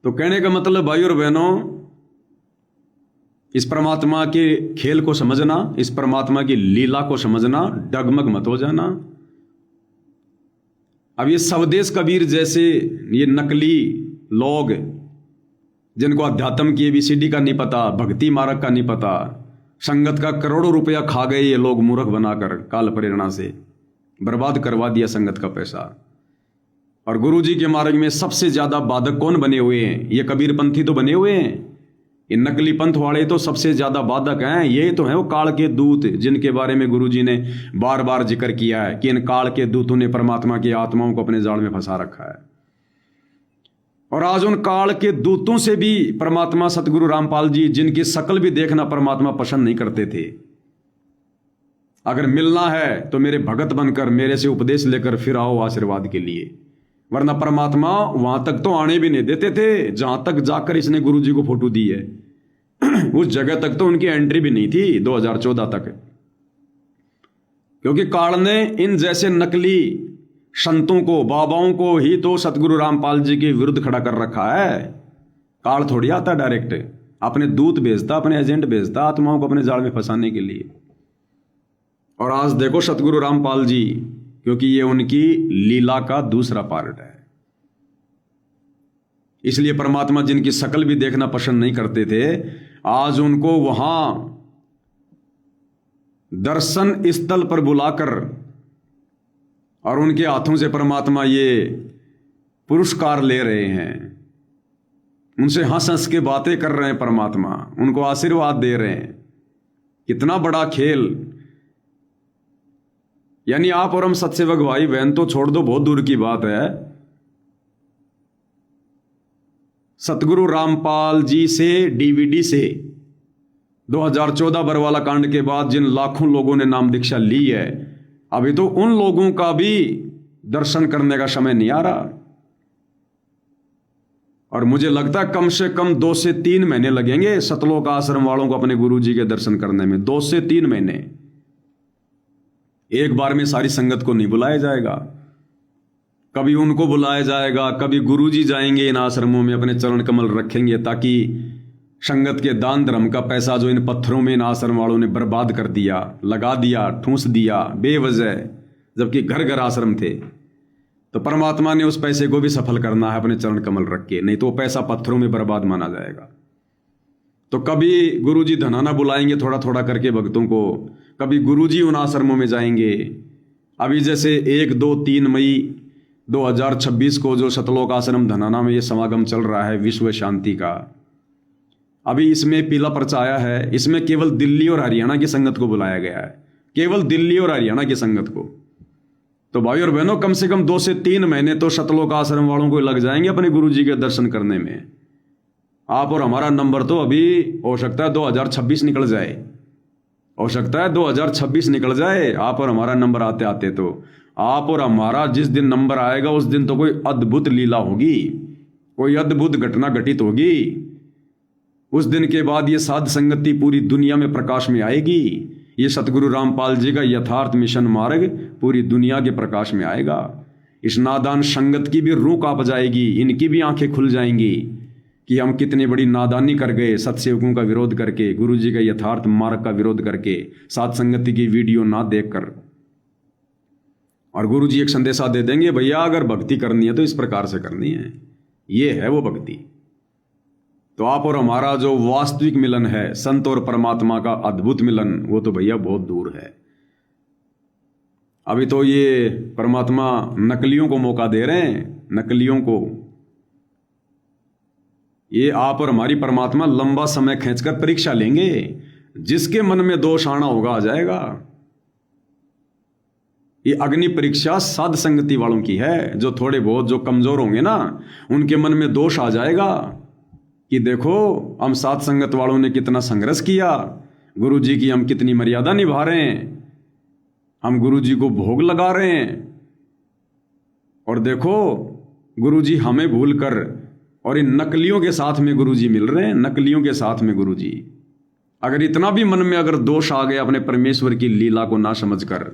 तो कहने का मतलब भाई और बहनों, इस परमात्मा के खेल को समझना, इस परमात्मा की लीला को समझना, डगमग मत हो जाना। अब ये स्वदेश कबीर जैसे ये नकली लोग जिनको अध्यात्म की ABCD का नहीं पता, भक्ति मार्ग का नहीं पता, संगत का करोड़ों रुपया खा गए ये लोग मूर्ख बनाकर, काल प्रेरणा से बर्बाद करवा दिया संगत का पैसा। और गुरु जी के मार्ग में सबसे ज्यादा बाधक कौन बने हुए हैं? ये कबीर पंथी तो बने हुए हैं। ये नकली पंथ वाले तो सबसे ज्यादा बाधक हैं। ये तो है वो काल के दूत जिनके बारे में गुरु जी ने बार बार जिक्र किया है कि इन काल के दूतों ने परमात्मा की आत्माओं को अपने जाल में फंसा रखा है। और आज उन काल के दूतों से भी परमात्मा सतगुरु रामपाल जी, जिनकी शकल भी देखना परमात्मा पसंद नहीं करते थे, अगर मिलना है तो मेरे भगत बनकर मेरे से उपदेश लेकर फिर आओ आशीर्वाद के लिए, वरना परमात्मा वहां तक तो आने भी नहीं देते थे जहां तक जाकर इसने गुरु जी को फोटो दी है। उस जगह तक तो उनकी एंट्री भी नहीं थी 2014 तक, क्योंकि काल ने इन जैसे नकली संतों को, बाबाओं को ही तो सतगुरु रामपाल जी के विरुद्ध खड़ा कर रखा है। काल थोड़ी आता डायरेक्ट, अपने दूत भेजता, अपने एजेंट भेजता आत्माओं को अपने जाल में फंसाने के लिए। और आज देखो सतगुरु रामपाल जी, क्योंकि ये उनकी लीला का दूसरा पार्ट है, इसलिए परमात्मा जिनकी शकल भी देखना पसंद नहीं करते थे, आज उनको वहां दर्शन स्थल पर बुलाकर और उनके हाथों से परमात्मा ये पुरस्कार ले रहे हैं, उनसे हंस हंस के बातें कर रहे हैं परमात्मा, उनको आशीर्वाद दे रहे हैं। कितना बड़ा खेल! यानी आप और हम सत्सेवक भाई बहन तो छोड़ दो, बहुत दूर की बात है, सतगुरु रामपाल जी से DVD से 2014 बरवाला कांड के बाद जिन लाखों लोगों ने नाम दीक्षा ली है, अभी तो उन लोगों का भी दर्शन करने का समय नहीं आ रहा। और मुझे लगता है कम से कम 2 से 3 महीने लगेंगे सतलोक आश्रम वालों को अपने गुरु जी के दर्शन करने में। 2 से 3 महीने। एक बार में सारी संगत को नहीं बुलाया जाएगा, कभी उनको बुलाया जाएगा, कभी गुरु जी जाएंगे इन आश्रमों में, अपने चरण कमल रखेंगे, ताकि संगत के दान धर्म का पैसा जो इन पत्थरों में इन आश्रम वालों ने बर्बाद कर दिया, लगा दिया, ठूंस दिया बेवजह, जबकि घर घर आश्रम थे, तो परमात्मा ने उस पैसे को भी सफल करना है अपने चरण कमल रख के, नहीं तो वो पैसा पत्थरों में बर्बाद माना जाएगा। तो कभी गुरु जी धनाना बुलाएंगे थोड़ा थोड़ा करके भक्तों को, कभी गुरु जी उन आश्रमों में जाएंगे। अभी जैसे 1, 2, 3 मई 2026 को जो सतलोक आश्रम धनाना में ये समागम चल रहा है विश्व शांति का, अभी इसमें पीला पर्चा आया है, इसमें केवल दिल्ली और हरियाणा की संगत को बुलाया गया है, केवल दिल्ली और हरियाणा की संगत को। तो भाई और बहनों, कम से कम 2 से 3 महीने तो सतलोक आश्रम वालों को लग जाएंगे अपने गुरु जी के दर्शन करने में। आप और हमारा नंबर तो अभी हो सकता है 2026 निकल जाए, हो सकता है 2026 निकल जाए आप और हमारा नंबर आते आते। तो आप और हमारा जिस दिन नंबर आएगा उस दिन तो कोई अद्भुत लीला होगी, कोई अद्भुत घटना घटित होगी। उस दिन के बाद ये साध संगति पूरी दुनिया में प्रकाश में आएगी, ये सतगुरु रामपाल जी का यथार्थ मिशन मार्ग पूरी दुनिया के प्रकाश में आएगा। इस नादान संगत की भी रूह कांप जाएगी, इनकी भी आंखें खुल जाएंगी कि हम कितनी बड़ी नादानी कर गए सत्सेवकों का विरोध करके, गुरु जी का यथार्थ मार्ग का विरोध करके, साध संगति की वीडियो ना देखकर। और गुरु जी एक संदेशा दे देंगे, भैया अगर भक्ति करनी है तो इस प्रकार से करनी है, ये है वो भक्ति। तो आप और हमारा जो वास्तविक मिलन है, संत और परमात्मा का अद्भुत मिलन, वो तो भैया बहुत दूर है। अभी तो ये परमात्मा नकलियों को मौका दे रहे हैं, नकलियों को। ये आप और हमारी परमात्मा लंबा समय खींचकर परीक्षा लेंगे, जिसके मन में दोष आना होगा आ जाएगा। ये अग्नि परीक्षा साध संगति वालों की है, जो थोड़े बहुत जो कमजोर होंगे ना, उनके मन में दोष आ जाएगा कि देखो हम साध संगत वालों ने कितना संघर्ष किया, गुरु जी की हम कितनी मर्यादा निभा रहे हैं, हम गुरु जी को भोग लगा रहे हैं, और देखो गुरु जी हमें भूल कर और इन नकलियों के साथ में गुरु जी मिल रहे हैं, नकलियों के साथ में गुरु जी। अगर इतना भी मन में अगर दोष आ गया अपने परमेश्वर की लीला को ना समझकर,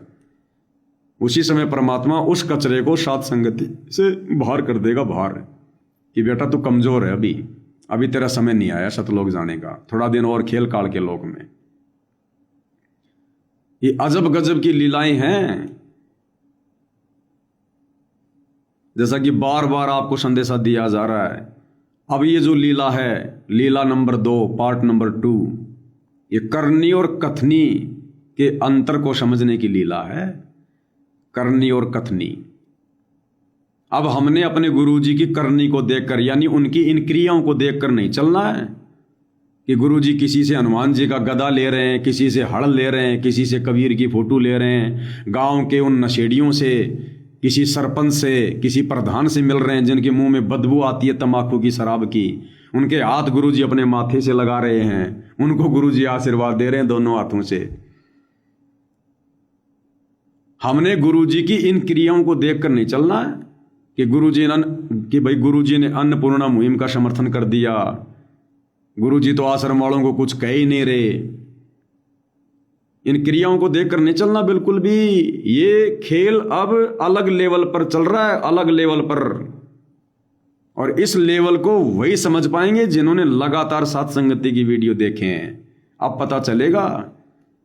उसी समय परमात्मा उस कचरे को साध संगति से बाहर कर देगा, बाहर। कि बेटा तू कमजोर है, अभी तेरा समय नहीं आया सतलोक जाने का, थोड़ा दिन और खेल काल के लोक में। ये अजब गजब की लीलाएं हैं। जैसा कि बार बार आपको संदेशा दिया जा रहा है, अब ये जो लीला है, लीला नंबर 2 पार्ट नंबर 2, ये करनी और कथनी के अंतर को समझने की लीला है। करनी और कथनी। अब हमने अपने गुरुजी की करनी को देखकर, यानी उनकी इन क्रियाओं को देखकर नहीं चलना है कि गुरुजी किसी से हनुमान जी का गदा ले रहे हैं, किसी से हड़ ले रहे हैं, किसी से कबीर की फोटो ले रहे हैं, गांव के उन नशेड़ियों से, किसी सरपंच से, किसी प्रधान से मिल रहे हैं जिनके मुंह में बदबू आती है तंबाकू की, शराब की, उनके हाथ गुरुजी अपने माथे से लगा रहे हैं, उनको गुरुजी आशीर्वाद दे रहे हैं दोनों हाथों से। हमने गुरुजी की इन क्रियाओं को देखकर नहीं चलना है कि भाई गुरुजी ने अन्नपूर्णा मुहिम का समर्थन कर दिया, गुरुजी तो आश्रम वालों को कुछ कह ही नहीं रहे। इन क्रियाओं को देखकर नहीं चलना बिल्कुल भी। ये खेल अब अलग लेवल पर चल रहा है, अलग लेवल पर। और इस लेवल को वही समझ पाएंगे जिन्होंने लगातार साथ संगति की वीडियो देखे हैं। अब पता चलेगा।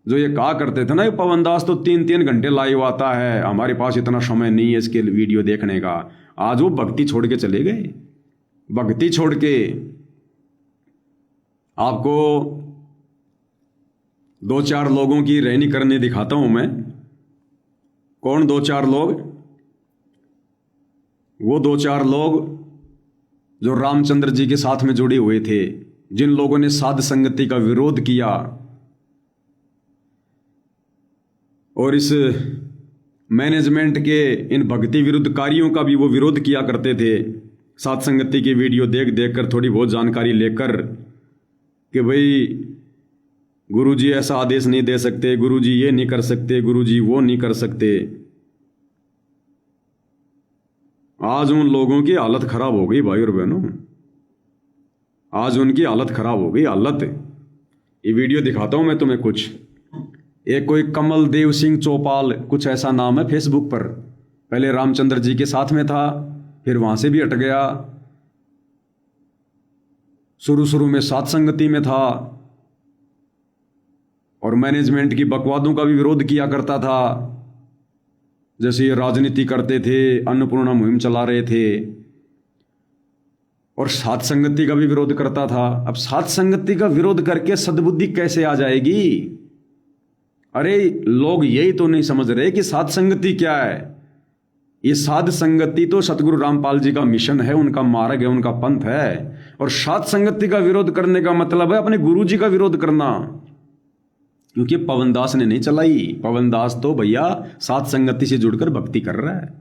जो ये कहा करते थे ना, ये पवन दास तो 3-3 घंटे लाइव आता है, हमारे पास इतना समय नहीं है इसके वीडियो देखने का, आज वो भक्ति छोड़ के चले गए। भक्ति छोड़ के आपको 2-4 लोगों की रहनी करनी दिखाता हूं मैं। कौन 2-4 लोग? वो 2-4 लोग जो रामचंद्र जी के साथ में जुड़े हुए थे, जिन लोगों ने साध संगति का विरोध किया और इस मैनेजमेंट के इन भक्ति विरुद्ध कार्यों का भी वो विरोध किया करते थे। साध संगति की वीडियो देख देख कर, थोड़ी बहुत जानकारी लेकर कि भाई गुरुजी ऐसा आदेश नहीं दे सकते, गुरुजी ये नहीं कर सकते, गुरुजी वो नहीं कर सकते। आज उन लोगों की हालत खराब हो गई भाई और बहनों, आज उनकी हालत खराब हो गई, हालत। ये वीडियो दिखाता हूं मैं तुम्हें कुछ। एक कोई कमल देव सिंह चौपाल, कुछ ऐसा नाम है फेसबुक पर। पहले रामचंद्र जी के साथ में था, फिर वहां से भी हट गया, शुरू में साथ संगति में था और मैनेजमेंट की बकवादों का भी विरोध किया करता था। जैसे ये राजनीति करते थे, अन्नपूर्णा मुहिम चला रहे थे और साथ संगति का भी विरोध करता था। अब साथ संगति का विरोध करके सद्बुद्धि कैसे आ जाएगी? अरे लोग यही तो नहीं समझ रहे कि साध संगति क्या है। ये साध संगति तो सतगुरु रामपाल जी का मिशन है, उनका मार्ग है, उनका पंथ है। और साध संगति का विरोध करने का मतलब है अपने गुरु जी का विरोध करना, क्योंकि पवनदास ने नहीं चलाई। पवनदास तो भैया साध संगति से जुड़कर भक्ति कर रहा है।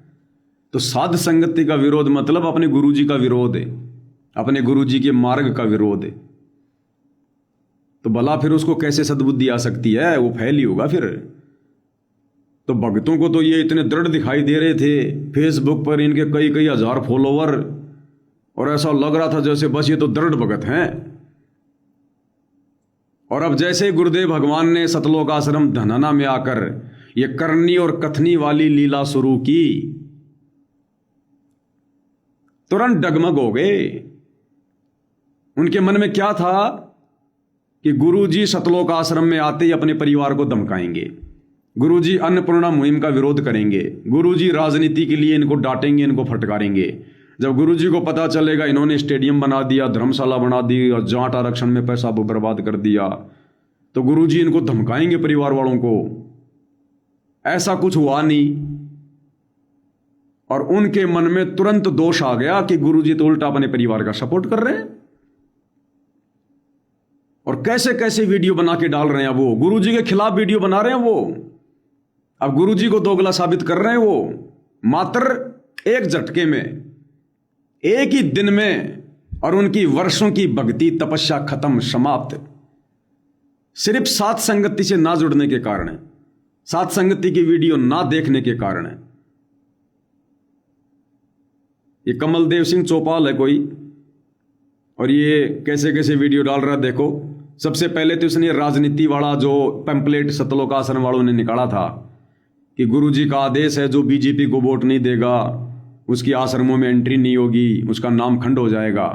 तो साध संगति का विरोध मतलब अपने गुरु जी का विरोध है, अपने गुरु जी के मार्ग का विरोध है। तो भला फिर उसको कैसे सद्बुद्धि आ सकती है? वो फैल ही होगा फिर। तो भक्तों को तो ये इतने दृढ़ दिखाई दे रहे थे, फेसबुक पर इनके कई हजार फॉलोवर, और ऐसा लग रहा था जैसे बस ये तो दृढ़ भगत हैं। और अब जैसे गुरुदेव भगवान ने सतलोक आश्रम धनाना में आकर ये करनी और कथनी वाली लीला शुरू की, तुरंत डगमग हो गए। उनके मन में क्या था कि गुरुजी सतलोक आश्रम में आते ही अपने परिवार को धमकाएंगे, गुरुजी अन्नपूर्णा मुहिम का विरोध करेंगे, गुरुजी राजनीति के लिए इनको डांटेंगे, इनको फटकारेंगे। जब गुरुजी को पता चलेगा इन्होंने स्टेडियम बना दिया, धर्मशाला बना दी और जाट आरक्षण में पैसा बर्बाद कर दिया, तो गुरुजी इनको धमकाएंगे परिवार वालों को। ऐसा कुछ हुआ नहीं और उनके मन में तुरंत दोष आ गया कि गुरुजी तो उल्टा अपने परिवार का सपोर्ट कर रहे हैं। और कैसे कैसे वीडियो बना के डाल रहे हैं, वो गुरुजी के खिलाफ वीडियो बना रहे हैं। वो अब गुरुजी को दोगला साबित कर रहे हैं। वो मात्र एक झटके में, एक ही दिन में, और उनकी वर्षों की भक्ति तपस्या खत्म, समाप्त। सिर्फ साथ संगति से ना जुड़ने के कारण, साथ संगति की वीडियो ना देखने के कारण। ये कमल देव सिंह चौपाल है कोई, और ये कैसे कैसे वीडियो डाल रहा है देखो। सबसे पहले तो इसने राजनीति वाला जो पैम्पलेट सतलोक आश्रम वालों ने निकाला था कि गुरुजी का आदेश है जो बीजेपी को वोट नहीं देगा उसकी आश्रमों में एंट्री नहीं होगी, उसका नाम खंड हो जाएगा।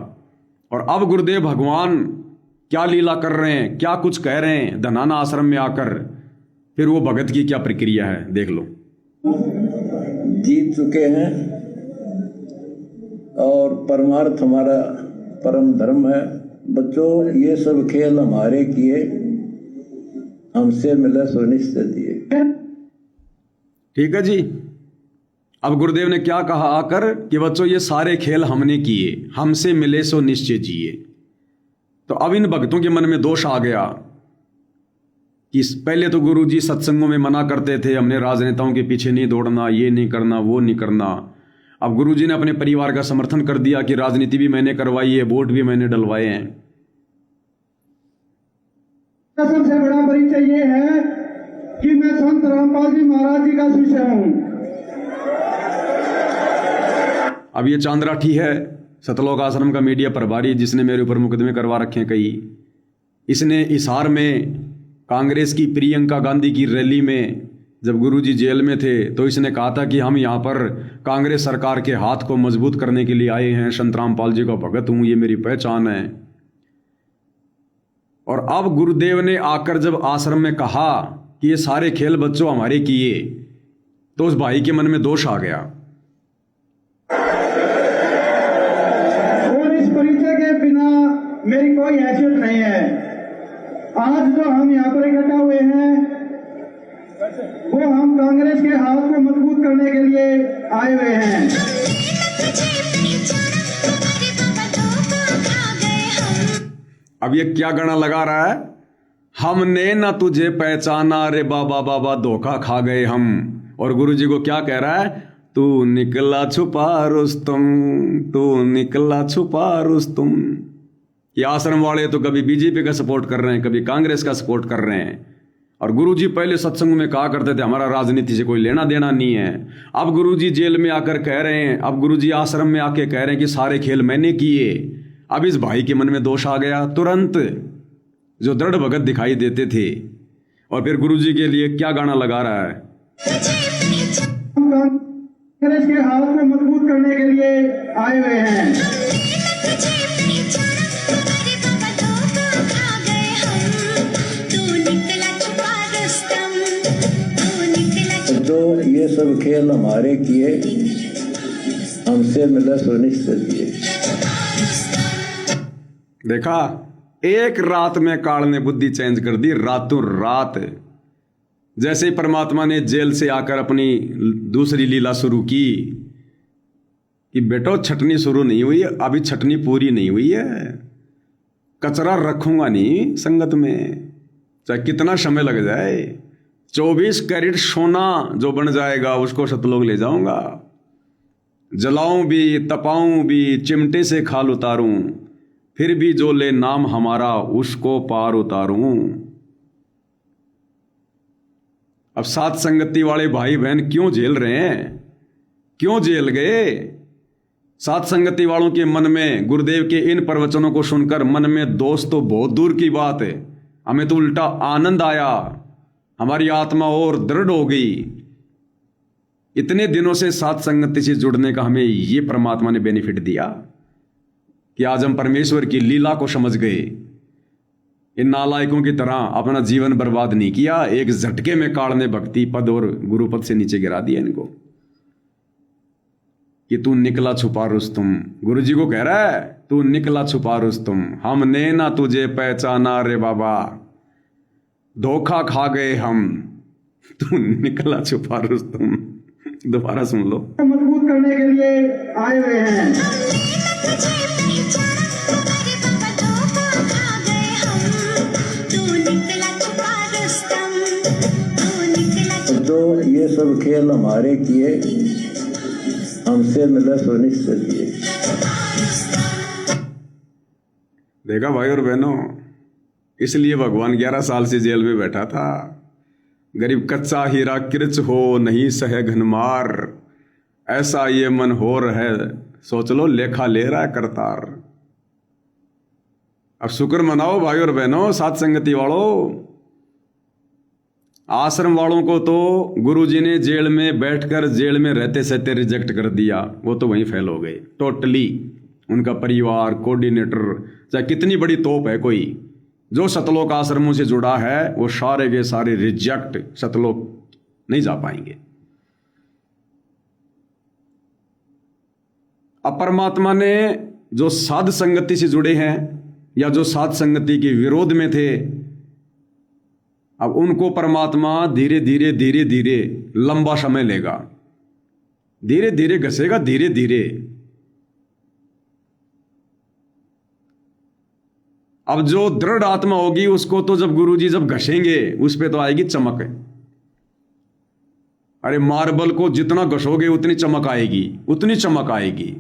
और अब गुरुदेव भगवान क्या लीला कर रहे हैं, क्या कुछ कह रहे हैं धनाना आश्रम में आकर, फिर वो भगत की क्या प्रक्रिया है देख लो। जीत चुके हैं और परमार्थ हमारा परम धर्म है। बच्चों, ये सब खेल हमारे किए, हमसे मिले सो निश्चय दिए। ठीक है जी। अब गुरुदेव ने क्या कहा आकर कि बच्चों ये सारे खेल हमने किए, हमसे मिले सो निश्चय जिए। तो अब इन भक्तों के मन में दोष आ गया कि पहले तो गुरुजी सत्संगों में मना करते थे, हमने राजनेताओं के पीछे नहीं दौड़ना, ये नहीं करना, वो नहीं करना। अब गुरुजी ने अपने परिवार का समर्थन कर दिया कि राजनीति भी मैंने करवाई है, वोट भी मैंने डलवाए हैं। सबसे बड़ा परिचय ये है कि मैं संत रामपाल जी महाराज जी का शिष्य हूं। अब ये चांद्राठी है सतलोक आश्रम का मीडिया प्रभारी, जिसने मेरे ऊपर मुकदमे करवा रखे हैं कई। इसने हिसार में कांग्रेस की प्रियंका गांधी की रैली में जब गुरुजी जेल में थे तो इसने कहा था कि हम यहाँ पर कांग्रेस सरकार के हाथ को मजबूत करने के लिए आए हैं, संत रामपाल जी का भगत हूँ, ये मेरी पहचान है। और अब गुरुदेव ने आकर जब आश्रम में कहा कि ये सारे खेल बच्चों हमारे किए, तो उस भाई के मन में दोष आ गया। और इस परिचय के बिना मेरी कोई हैसियत नहीं है। आज जो हम यहाँ पर इकट्ठा हुए हैं वो हम कांग्रेस के हाथ को मजबूत करने के लिए आए हुए हैं। अब ये क्या गाना लगा रहा है, हमने ना तुझे पहचाना रे बाबा बाबा धोखा खा गए हम। और गुरुजी को क्या कह रहा है, तू निकला छुपा रुस्तुम, तू निकला छुपा रुस्तुम। ये आश्रम वाले तो कभी बीजेपी का सपोर्ट कर रहे हैं, कभी कांग्रेस का सपोर्ट कर रहे हैं। और गुरुजी पहले सत्संग में कहा करते थे हमारा राजनीति से कोई लेना देना नहीं है। अब गुरुजी जेल में आकर कह रहे हैं, अब गुरुजी आश्रम में आके कह रहे हैं कि सारे खेल मैंने किए। अब इस भाई के मन में दोष आ गया तुरंत, जो दृढ़ भगत दिखाई देते थे। और फिर गुरुजी के लिए क्या गाना लगा रहा है, कांग्रेस के हाथ को मजबूत करने के लिए आए हुए हैं। जो ये सब खेल हमारे किए, हमसे मिले सो निश्चय दिए। देखा, एक रात में काल ने बुद्धि चेंज कर दी, रातों रात। जैसे ही परमात्मा ने जेल से आकर अपनी दूसरी लीला शुरू की कि बेटो छटनी शुरू नहीं हुई, अभी छटनी पूरी नहीं हुई है, कचरा रखूंगा नहीं संगत में, चाहे कितना समय लग जाए। 24 कैरेट सोना जो बन जाएगा उसको सतलोक ले जाऊंगा, जलाऊं भी, तपाऊं भी, चिमटे से खाल उतारूं, फिर भी जो ले नाम हमारा उसको पार उतारूं। अब साथ संगति वाले भाई बहन क्यों झेल रहे हैं, क्यों जेल गए? साथ संगति वालों के मन में गुरुदेव के इन प्रवचनों को सुनकर मन में दोस्त तो बहुत दूर की बात है, हमें तो उल्टा आनंद आया, हमारी आत्मा और दृढ़ हो गई। इतने दिनों से साथ संगति से जुड़ने का हमें ये परमात्मा ने बेनिफिट दिया कि आज हम परमेश्वर की लीला को समझ गए। इन नालायकों की तरह अपना जीवन बर्बाद नहीं किया, एक झटके में काल ने भक्ति पद और गुरु पद से नीचे गिरा दिया इनको कि तू निकला छुपा रुस्तुम। गुरु जी को कह रहा है तू निकला छुपा रुस्तुम, हमने ना तुझे पहचाना रे बाबा, धोखा खा गए हम, तू निकला छुपा रुस्तुम। दोबारा सुन लो, मजबूत करने के लिए आए हुए हैं। जो ये सब खेल हमारे किए, हमसे मिले सो निश्चय दिए। देखा भाई और बहनों, इसलिए भगवान 11 साल से जेल में बैठा था। गरीब कच्चा हीरा किरच हो नहीं सहे घनमार, ऐसा ये मन हो रहा सोच लो लेखा ले रहा है करतार। अब शुक्र मनाओ भाई और बहनों, साथ संगति वालों, आश्रम वालों को तो गुरुजी ने जेल में बैठकर जेल में रहते सहते रिजेक्ट कर दिया, वो तो वहीं फेल हो गए टोटली। उनका परिवार, कोऑर्डिनेटर, चाहे कितनी बड़ी तोप है कोई, जो सतलोक आश्रमों से जुड़ा है वो सारे के सारे रिजेक्ट, सतलोक नहीं जा पाएंगे। अब परमात्मा ने जो साध संगति से जुड़े हैं या जो साध संगति के विरोध में थे, अब उनको परमात्मा धीरे धीरे धीरे धीरे लंबा समय लेगा, धीरे धीरे घसेगा, धीरे धीरे। अब जो दृढ़ आत्मा होगी उसको तो जब गुरुजी जब घसेंगे उस पे तो आएगी चमक। अरे मार्बल को जितना घसोगे उतनी चमक आएगी, उतनी चमक आएगी।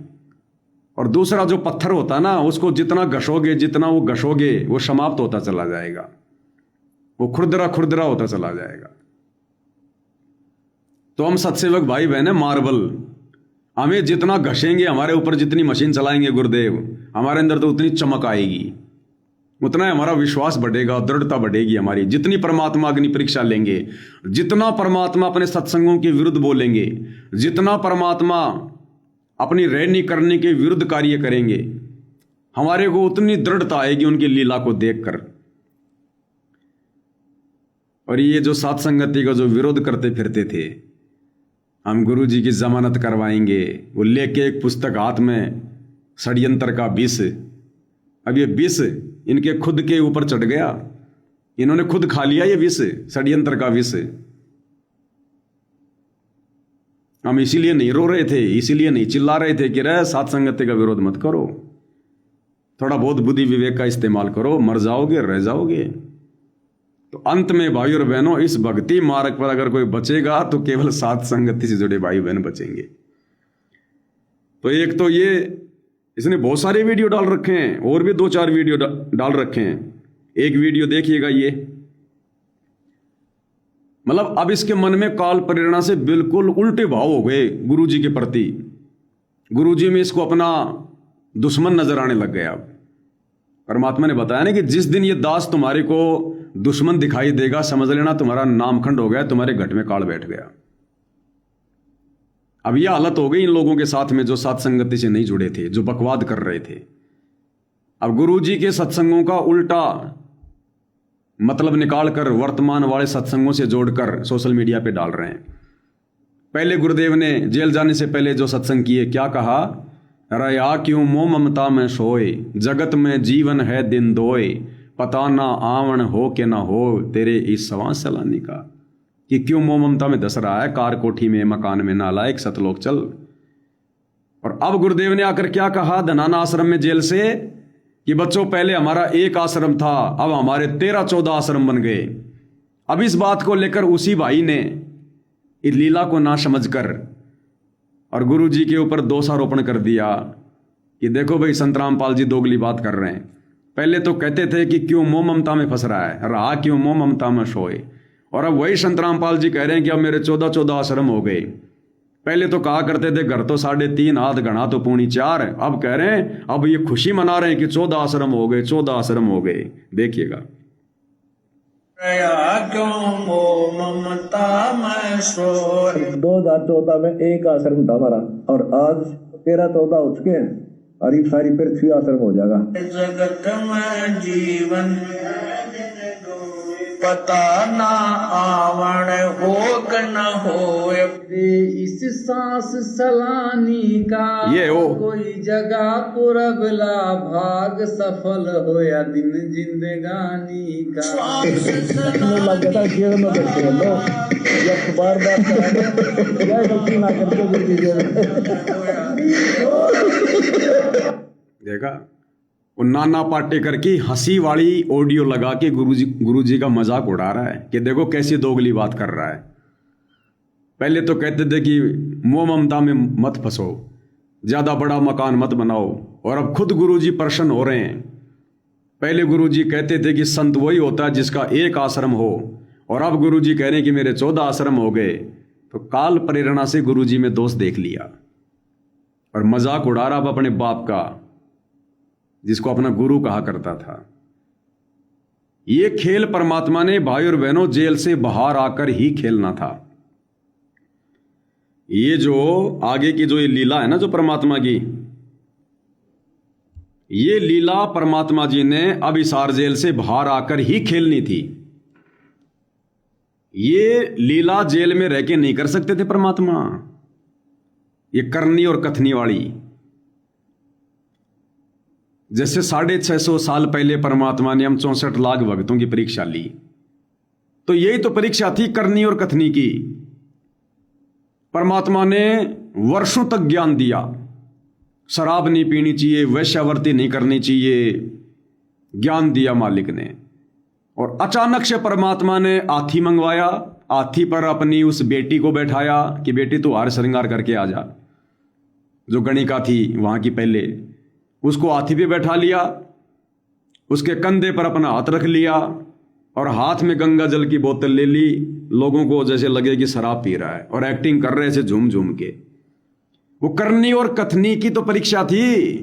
और दूसरा जो पत्थर होता है ना, उसको जितना घसोगे, जितना वो घसोगे वो समाप्त होता चला जाएगा, वो खुरदरा खुरदरा होता चला जाएगा। तो हम सत्सेवक भाई बहन है मार्बल, हमें जितना घसेंगे, हमारे ऊपर जितनी मशीन चलाएंगे गुरुदेव, हमारे अंदर तो उतनी चमक आएगी, उतना ही हमारा विश्वास बढ़ेगा, दृढ़ता बढ़ेगी हमारी। जितनी परमात्मा अग्नि परीक्षा लेंगे, जितना परमात्मा अपने सत्संगों के विरुद्ध बोलेंगे, जितना परमात्मा अपनी रहनी करने के विरुद्ध कार्य करेंगे, हमारे को उतनी दृढ़ता आएगी उनकी लीला को देखकर। और ये जो साथ संगति का जो विरोध करते फिरते थे, हम गुरु जी की जमानत करवाएंगे, वो लेके एक पुस्तक हाथ में, षड्यंत्र का विष। अब ये विष इनके खुद के ऊपर चढ़ गया, इन्होंने खुद खा लिया ये विष, षड्यंत्र का विष। हम इसीलिए नहीं रो रहे थे, इसीलिए नहीं चिल्ला रहे थे कि रे साथ संगति का विरोध मत करो, थोड़ा बहुत बुद्धि विवेक का इस्तेमाल करो, मर जाओगे, रह जाओगे। तो अंत में भाई और बहनों, इस भक्ति मार्ग पर अगर कोई बचेगा तो केवल साथ संगति से जुड़े भाई बहन बचेंगे। तो एक तो ये इसने बहुत सारे वीडियो डाल रखे हैं, और भी 2-4 वीडियो डाल रखे हैं। एक वीडियो देखिएगा ये, मतलब अब इसके मन में काल प्रेरणा से बिल्कुल उल्टे भाव हो गए गुरुजी के प्रति। गुरुजी में इसको अपना दुश्मन नजर आने लग गया। परमात्मा ने बताया ना कि जिस दिन ये दास तुम्हारे को दुश्मन दिखाई देगा, समझ लेना तुम्हारा नामखंड हो गया, तुम्हारे घट में काल बैठ गया। अब यह हालत हो गई इन लोगों के साथ में जो साथ संगति से नहीं जुड़े थे, जो बकवाद कर रहे थे। अब गुरुजी के सत्संगों का उल्टा मतलब निकालकर वर्तमान वाले सत्संगों से जोड़कर सोशल मीडिया पे डाल रहे हैं। पहले गुरुदेव ने जेल जाने से पहले जो सत्संग किए, क्या कहा? रया क्यों मोह ममता में सोए, जगत में जीवन है दिन दोए, पता ना आवन हो के ना हो तेरे इस सवां सलानी का। कि क्यों मोह ममता में धस रहा है, कार कोठी में मकान में नालायक, सतलोक चल। और अब गुरुदेव ने आकर क्या कहा धनाना आश्रम में जेल से कि बच्चों पहले हमारा एक आश्रम था, अब हमारे 13-14 आश्रम बन गए। अब इस बात को लेकर उसी भाई ने इस लीला को ना समझकर और गुरु जी के ऊपर दोषारोपण कर दिया कि देखो भाई संत रामपाल जी दोगली बात कर रहे हैं। पहले तो कहते थे कि क्यों मोह ममता में फंस रहा है, रहा क्यों मोह ममता में सोए, और अब वही संत रामपाल जी कह रहे हैं कि अब मेरे 14-14 आश्रम हो गए। पहले तो कहा करते थे घर तो 3.5 हाथ घना तो 4.25, अब कह रहे हैं, अब ये खुशी मना रहे हैं कि 14 आश्रम हो गए, 14 आश्रम हो गए। देखिएगा, क्यों मोह ममता में सोए। 2014 में एक आश्रम था हमारा, और आज 13-14 हो चुके हैं, और ये सारी पृथ्वी आश्रम हो जाएगा। जगत में जीवन पता ना आवन हो क न हो, इस सांस सलानी का ये हो कोई जगह पुरबला, भाग सफल हो या दिन जिंदगानी का। लग गया था जेल में बैठे हैं लोग, ये अखबार बात कराने क्या गलती ना करके देखा वो नाना पाटेकर की हंसी वाली ऑडियो लगा के गुरुजी का मजाक उड़ा रहा है कि देखो कैसी दोगली बात कर रहा है। पहले तो कहते थे कि मोह ममता में मत फंसो, ज्यादा बड़ा मकान मत बनाओ, और अब खुद गुरुजी प्रसन्न हो रहे हैं। पहले गुरुजी कहते थे कि संत वही होता है जिसका एक आश्रम हो, और अब गुरुजी कह रहे हैं कि मेरे 14 आश्रम हो गए। तो काल प्रेरणा से गुरुजी में दोष देख लिया और मजाक उड़ा रहा अपने बाप का, जिसको अपना गुरु कहा करता था। ये खेल परमात्मा ने भाई और बहनों जेल से बाहर आकर ही खेलना था। ये जो आगे की जो ये लीला है ना जो परमात्मा की, ये लीला परमात्मा जी ने अब हिसार जेल से बाहर आकर ही खेलनी थी। ये लीला जेल में रह के नहीं कर सकते थे परमात्मा, ये करनी और कथनी वाली। जैसे 650 साल पहले परमात्मा ने हम 64 लाख भक्तों की परीक्षा ली, तो यही तो परीक्षा थी करनी और कथनी की। परमात्मा ने वर्षों तक ज्ञान दिया, शराब नहीं पीनी चाहिए, वैश्यावृत्ति नहीं करनी चाहिए, ज्ञान दिया मालिक ने। और अचानक से परमात्मा ने हाथी मंगवाया, हाथी पर अपनी उस बेटी को बैठाया कि बेटी तू हार श्रृंगार करके आ जा। जो गणिका थी वहां की पहले, उसको हाथी पे बैठा लिया, उसके कंधे पर अपना हाथ रख लिया और हाथ में गंगा जल की बोतल ले ली। लोगों को जैसे लगे कि शराब पी रहा है और एक्टिंग कर रहे थे झूम झूम के। वो करनी और कथनी की तो परीक्षा थी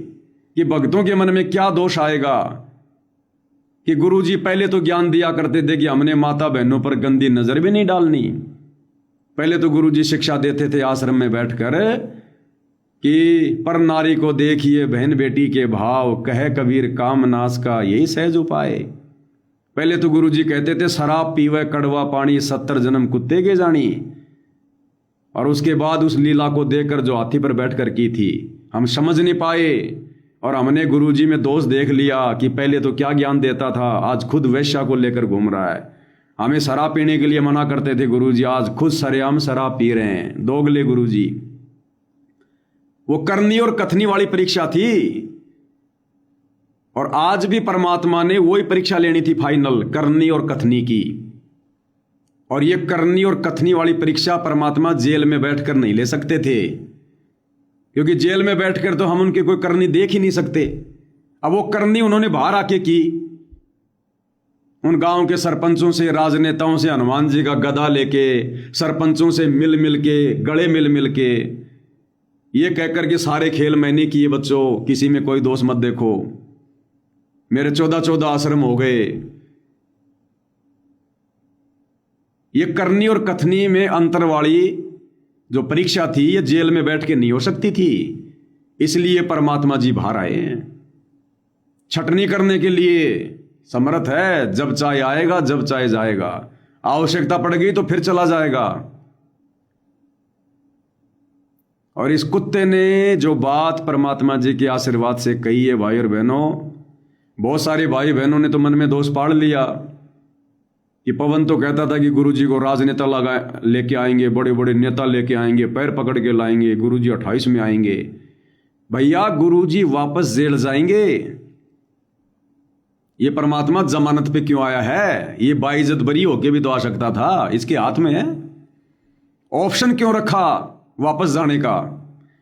कि भक्तों के मन में क्या दोष आएगा। कि गुरुजी पहले तो ज्ञान दिया करते थे कि हमने माता बहनों पर गंदी नजर भी नहीं डालनी। पहले तो गुरुजी शिक्षा देते थे आश्रम में बैठकर कि पर नारी को देखिए बहन बेटी के भाव, कहे कबीर काम नाश का यही सहज उपाय। पहले तो गुरुजी कहते थे शराब पीवे कड़वा पानी, 70 जन्म कुत्ते के जानी। और उसके बाद उस लीला को देखकर जो हाथी पर बैठकर की थी, हम समझ नहीं पाए और हमने गुरुजी में दोष देख लिया कि पहले तो क्या ज्ञान देता था, आज खुद वैश्या को लेकर घूम रहा है। हमें शराब पीने के लिए मना करते थे गुरुजी, आज खुद सरेआम शराब पी रहे हैं, दोगले गुरुजी। वो करनी और कथनी वाली परीक्षा थी। और आज भी परमात्मा ने वही परीक्षा लेनी थी फाइनल, करनी और कथनी की। और ये करनी और कथनी वाली परीक्षा परमात्मा जेल में बैठकर नहीं ले सकते थे, क्योंकि जेल में बैठकर तो हम उनकी कोई करनी देख ही नहीं सकते। अब वो करनी उन्होंने बाहर आके की, उन गांव के सरपंचों से, राजनेताओं से, हनुमान जी का गदा लेके, सरपंचों से मिल मिल के, गले मिल मिल के, ये कहकर के सारे खेल मैंने किए बच्चों, किसी में कोई दोष मत देखो। मेरे 14 आश्रम हो गए। ये करनी और कथनी में अंतर वाली जो परीक्षा थी, ये जेल में बैठ के नहीं हो सकती थी। इसलिए परमात्मा जी बाहर आए हैं, छटनी करने के लिए समर्थ है। जब चाहे आएगा, जब चाहे जाएगा, आवश्यकता पड़ गई तो फिर चला जाएगा। और इस कुत्ते ने जो बात परमात्मा जी के आशीर्वाद से कही है भाई और बहनों, बहुत सारे भाई बहनों ने तो मन में दोष पाड़ लिया कि पवन तो कहता था कि गुरुजी को राजनेता लगा लेके आएंगे, बड़े बड़े नेता लेके आएंगे, पैर पकड़ के लाएंगे, गुरुजी 28 में आएंगे। भैया गुरुजी वापस जेल जाएंगे। ये परमात्मा जमानत पे क्यों आया है? ये बाइज्जत बरी होके भी तो आ सकता था, इसके हाथ में है। ऑप्शन क्यों रखा वापस जाने का?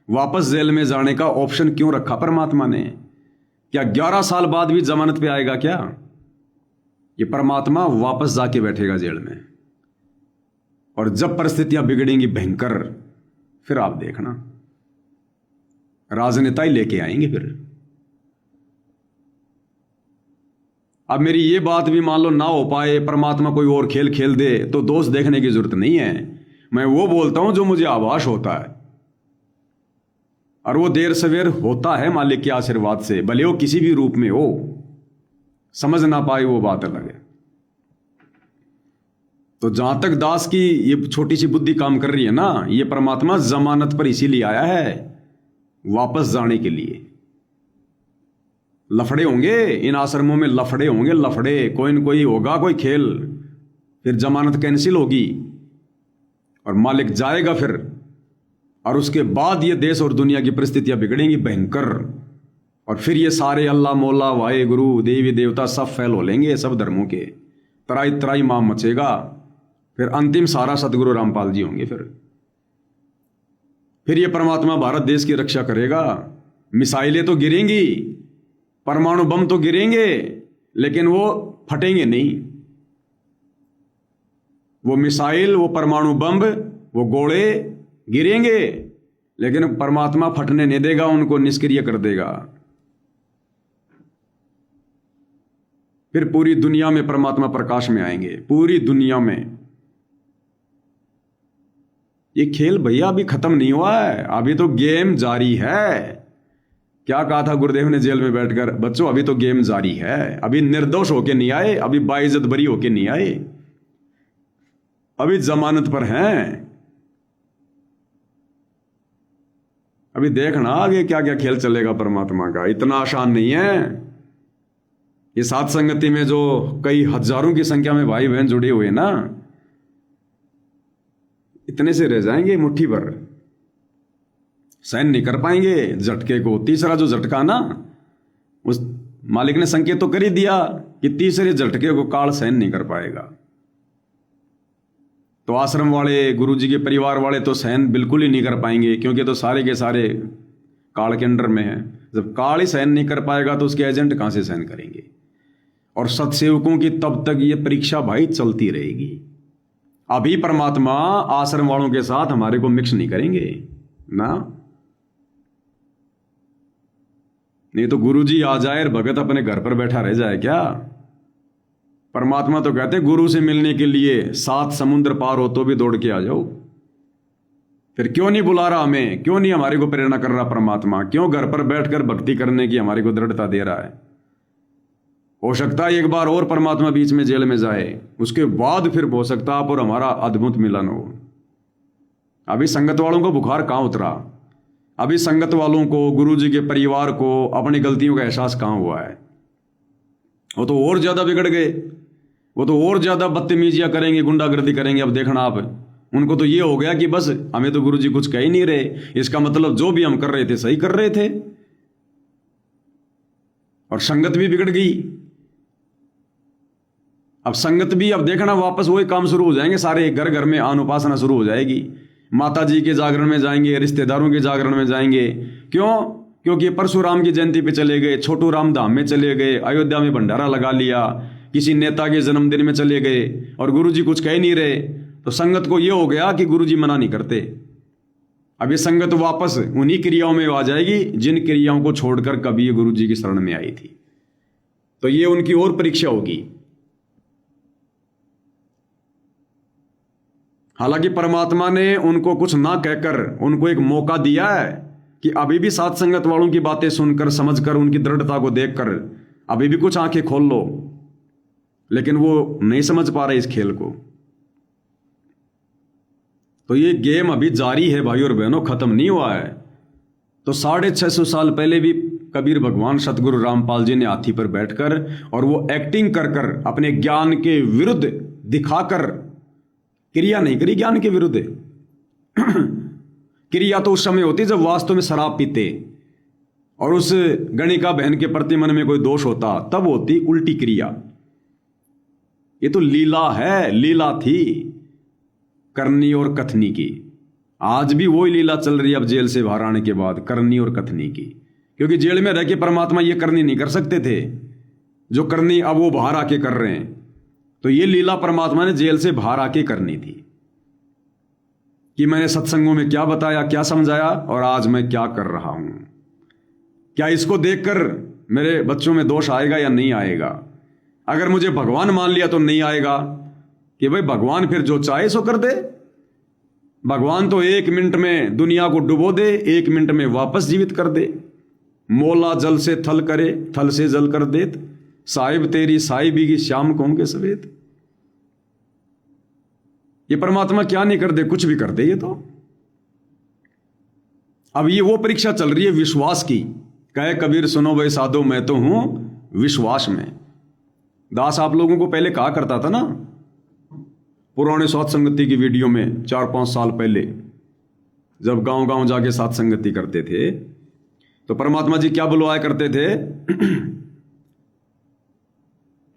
वापस जेल में जाने का ऑप्शन क्यों रखा परमात्मा ने? क्या 11 साल बाद भी जमानत पे आएगा क्या? ये परमात्मा वापस जाके बैठेगा जेल में, और जब परिस्थितियां बिगड़ेंगी भयंकर, फिर आप देखना राजनेता ही लेके आएंगे फिर। अब मेरी ये बात भी मान लो ना हो पाए, परमात्मा कोई और खेल खेल दे, तो दोष देखने की जरूरत नहीं है। मैं वो बोलता हूं जो मुझे आभास होता है, और वो देर सवेर होता है मालिक के आशीर्वाद से, भले वो किसी भी रूप में हो। समझ ना पाए वो बात अलग है। तो जहां तक दास की ये छोटी सी बुद्धि काम कर रही है ना, ये परमात्मा जमानत पर इसीलिए आया है, वापस जाने के लिए। लफड़े होंगे इन आश्रमों में, लफड़े होंगे, लफड़े कोई न कोई होगा, कोई खेल, फिर जमानत कैंसिल होगी और मालिक जाएगा फिर। और उसके बाद ये देश और दुनिया की परिस्थितियां बिगड़ेंगी भयंकर, और फिर ये सारे अल्लाह मौला वाहे गुरु देवी देवता सब फैल हो लेंगे, सब धर्मों के तराई तराई माम मचेगा। फिर अंतिम सारा सतगुरु रामपाल जी होंगे। फिर ये परमात्मा भारत देश की रक्षा करेगा। मिसाइलें तो गिरेंगी, परमाणु बम तो गिरेंगे, लेकिन वो फटेंगे नहीं। वो मिसाइल, वो परमाणु बम, वो गोले गिरेंगे, लेकिन परमात्मा फटने नहीं देगा, उनको निष्क्रिय कर देगा। फिर पूरी दुनिया में परमात्मा प्रकाश में आएंगे, पूरी दुनिया में। ये खेल भैया अभी खत्म नहीं हुआ है, अभी तो गेम जारी है। क्या कहा था गुरुदेव ने जेल में बैठकर? बच्चों अभी तो गेम जारी है, अभी निर्दोष होके नहीं आए, अभी बाइज्जत बरी होके नहीं आए, अभी जमानत पर हैं। अभी देखना आगे क्या क्या खेल चलेगा परमात्मा का, इतना आसान नहीं है। ये सात संगति में जो कई हजारों की संख्या में भाई बहन जुड़े हुए ना, इतने से रह जाएंगे मुट्ठी भर, सहन नहीं कर पाएंगे झटके को। तीसरा जो झटका ना, उस मालिक ने संकेत तो कर ही दिया कि तीसरे झटके को काल सहन नहीं कर पाएगा। तो आश्रम वाले, गुरुजी के परिवार वाले तो सहन बिल्कुल ही नहीं कर पाएंगे, क्योंकि तो सारे के सारे काल के अंडर में है। जब काल ही सहन नहीं कर पाएगा तो उसके एजेंट कहां से सहन करेंगे? और सत्सेवकों की तब तक ये परीक्षा भाई चलती रहेगी। अभी परमात्मा आश्रम वालों के साथ हमारे को मिक्स नहीं करेंगे ना, नहीं तो गुरुजी आ जाए और भगत अपने घर पर बैठा रह जाए क्या? परमात्मा तो कहते हैं गुरु से मिलने के लिए 7 समुद्र पार हो तो भी दौड़ के आ जाओ। फिर क्यों नहीं बुला रहा हमें? क्यों नहीं हमारे को प्रेरणा कर रहा परमात्मा? क्यों घर पर बैठकर भक्ति करने की हमारे को दृढ़ता दे रहा है? हो सकता है एक बार और परमात्मा बीच में जेल में जाए, उसके बाद फिर हो सकता है आप और हमारा अद्भुत मिलन हो। अभी संगत वालों को बुखार कहां उतरा? अभी संगत वालों को, गुरुजी के परिवार को अपनी गलतियों का एहसास कहां हुआ है? वो तो और ज्यादा बिगड़ गए, वो तो और ज्यादा बदतमीजियां करेंगे, गुंडागर्दी करेंगे। अब देखना आप, उनको तो ये हो गया कि बस हमें तो गुरुजी कुछ कह ही नहीं रहे, इसका मतलब जो भी हम कर रहे थे सही कर रहे थे। और संगत भी बिगड़ गई। अब संगत भी, अब देखना वापस वही काम शुरू हो जाएंगे सारे, घर घर में आन उपासना शुरू हो जाएगी। माता जी के जागरण में जाएंगे, रिश्तेदारों के जागरण में जाएंगे। क्यों? क्योंकि परशुराम की जयंती पे चले गए, छोटू राम धाम में चले गए, अयोध्या में भंडारा लगा लिया, किसी नेता के जन्मदिन में चले गए और गुरुजी कुछ कह नहीं रहे। तो संगत को यह हो गया कि गुरुजी मना नहीं करते। अब ये संगत वापस उन्हीं क्रियाओं में आ जाएगी जिन क्रियाओं को छोड़कर कभी ये गुरुजी की शरण में आई थी। तो ये उनकी और परीक्षा होगी। हालांकि परमात्मा ने उनको कुछ ना कहकर उनको एक मौका दिया है कि अभी भी साथ संगत वालों की बातें सुनकर, समझकर, उनकी दृढ़ता को देखकर अभी भी कुछ आंखें खोल लो। लेकिन वो नहीं समझ पा रहे इस खेल को। तो ये गेम अभी जारी है भाई और बहनों, खत्म नहीं हुआ है। तो 650 साल पहले भी कबीर भगवान सतगुरु रामपाल जी ने हाथी पर बैठकर और वो एक्टिंग कर कर अपने ज्ञान के विरुद्ध दिखाकर क्रिया नहीं करी, ज्ञान के विरुद्ध। क्रिया तो उस समय होती जब वास्तव में शराब पीते और उस गणिका बहन के प्रति मन में कोई दोष होता, तब होती उल्टी क्रिया। ये तो लीला है, लीला थी करनी और कथनी की। आज भी वही लीला चल रही है अब जेल से बाहर आने के बाद, करनी और कथनी की। क्योंकि जेल में रह के परमात्मा ये करनी नहीं कर सकते थे जो करनी अब वो बाहर आके कर रहे हैं। तो ये लीला परमात्मा ने जेल से बाहर आके करनी थी कि मैंने सत्संगों में क्या बताया, क्या समझाया और आज मैं क्या कर रहा हूं। क्या इसको देखकर मेरे बच्चों में दोष आएगा या नहीं आएगा? अगर मुझे भगवान मान लिया तो नहीं आएगा कि भाई भगवान फिर जो चाहे सो कर दे। भगवान तो 1 मिनट में दुनिया को डुबो दे, 1 मिनट में वापस जीवित कर दे। मोला जल से थल करे, थल से जल कर देत, साहिब तेरी साहिबी की शाम को होंगे सवेत। ये परमात्मा क्या नहीं कर दे, कुछ भी कर दे ये तो। अब ये वो परीक्षा चल रही है विश्वास की। कहे कबीर सुनो भाई साधो, मैं तो हूं विश्वास में। दास आप लोगों को पहले कहा करता था ना, पुराने साथ संगति की वीडियो में 4-5 साल पहले जब गांव गांव जाके साथ संगति करते थे, तो परमात्मा जी क्या बुलवाया करते थे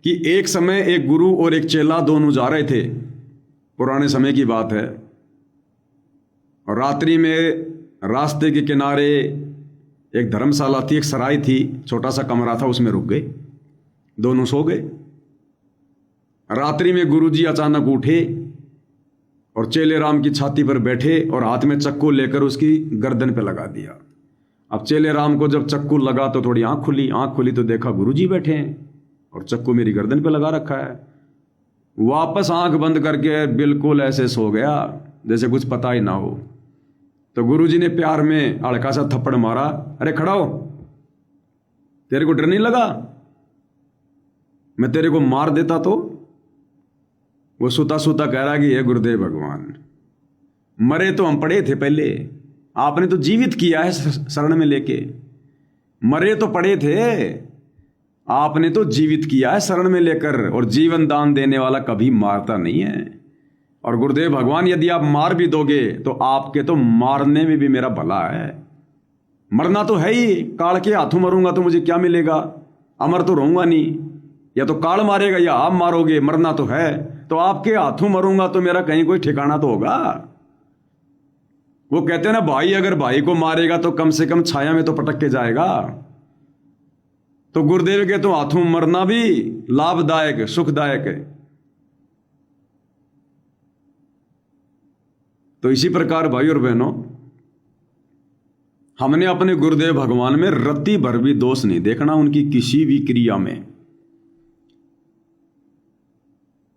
कि एक समय एक गुरु और एक चेला दोनों जा रहे थे, पुराने समय की बात है। और रात्रि में रास्ते के किनारे एक धर्मशाला थी, एक सराय थी, छोटा सा कमरा था, उसमें रुक गए, दोनों सो गए। रात्रि में गुरुजी अचानक उठे और चेले राम की छाती पर बैठे और हाथ में चक्कू लेकर उसकी गर्दन पे लगा दिया। अब चेले राम को जब चक्कू लगा तो थोड़ी आंख खुली तो देखा गुरुजी बैठे हैं और चक्कू मेरी गर्दन पे लगा रखा है। वापस आंख बंद करके बिल्कुल ऐसे सो गया जैसे कुछ पता ही ना हो। तो गुरुजी ने प्यार में हल्का सा थप्पड़ मारा, अरे खड़ा हो, तेरे को डर नहीं लगा? मैं तेरे को मार देता तो? वो सुता सुता कह रहा कि हे गुरुदेव भगवान, मरे तो हम पड़े थे पहले, आपने तो जीवित किया है शरण में लेके। मरे तो पड़े थे, आपने तो जीवित किया है शरण में लेकर, और जीवन दान देने वाला कभी मारता नहीं है। और गुरुदेव भगवान, यदि आप मार भी दोगे तो आपके तो मारने में भी मेरा भला है। मरना तो है ही, काल के हाथों मरूंगा तो मुझे क्या मिलेगा? अमर तो रहूंगा नहीं। या तो काल मारेगा या आप मारोगे, मरना तो है। तो आपके हाथों मरूंगा तो मेरा कहीं कोई ठिकाना तो होगा। वो कहते हैं ना, भाई अगर भाई को मारेगा तो कम से कम छाया में तो पटक के जाएगा। तो गुरुदेव के तो हाथों मरना भी लाभदायक, सुखदायक है। तो इसी प्रकार भाई और बहनों, हमने अपने गुरुदेव भगवान में रत्ती भर भी दोष नहीं देखना, उनकी किसी भी क्रिया में।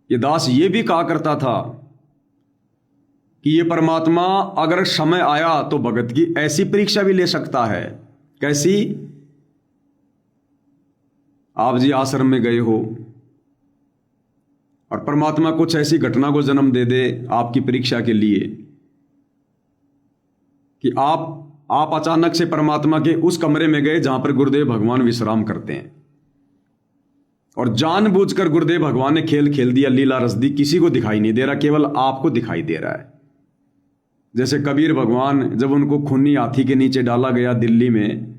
ये दास ये भी कहा करता था कि ये परमात्मा अगर समय आया तो भगत की ऐसी परीक्षा भी ले सकता है। कैसी? आप जी आश्रम में गए हो और परमात्मा कुछ ऐसी घटना को जन्म दे दे आपकी परीक्षा के लिए कि आप अचानक से परमात्मा के उस कमरे में गए जहां पर गुरुदेव भगवान विश्राम करते हैं, और जानबूझकर गुरुदेव भगवान ने खेल खेल दिया, लीला रस दी, किसी को दिखाई नहीं दे रहा, केवल आपको दिखाई दे रहा है। जैसे कबीर भगवान जब उनको खूनी हाथी के नीचे डाला गया दिल्ली में,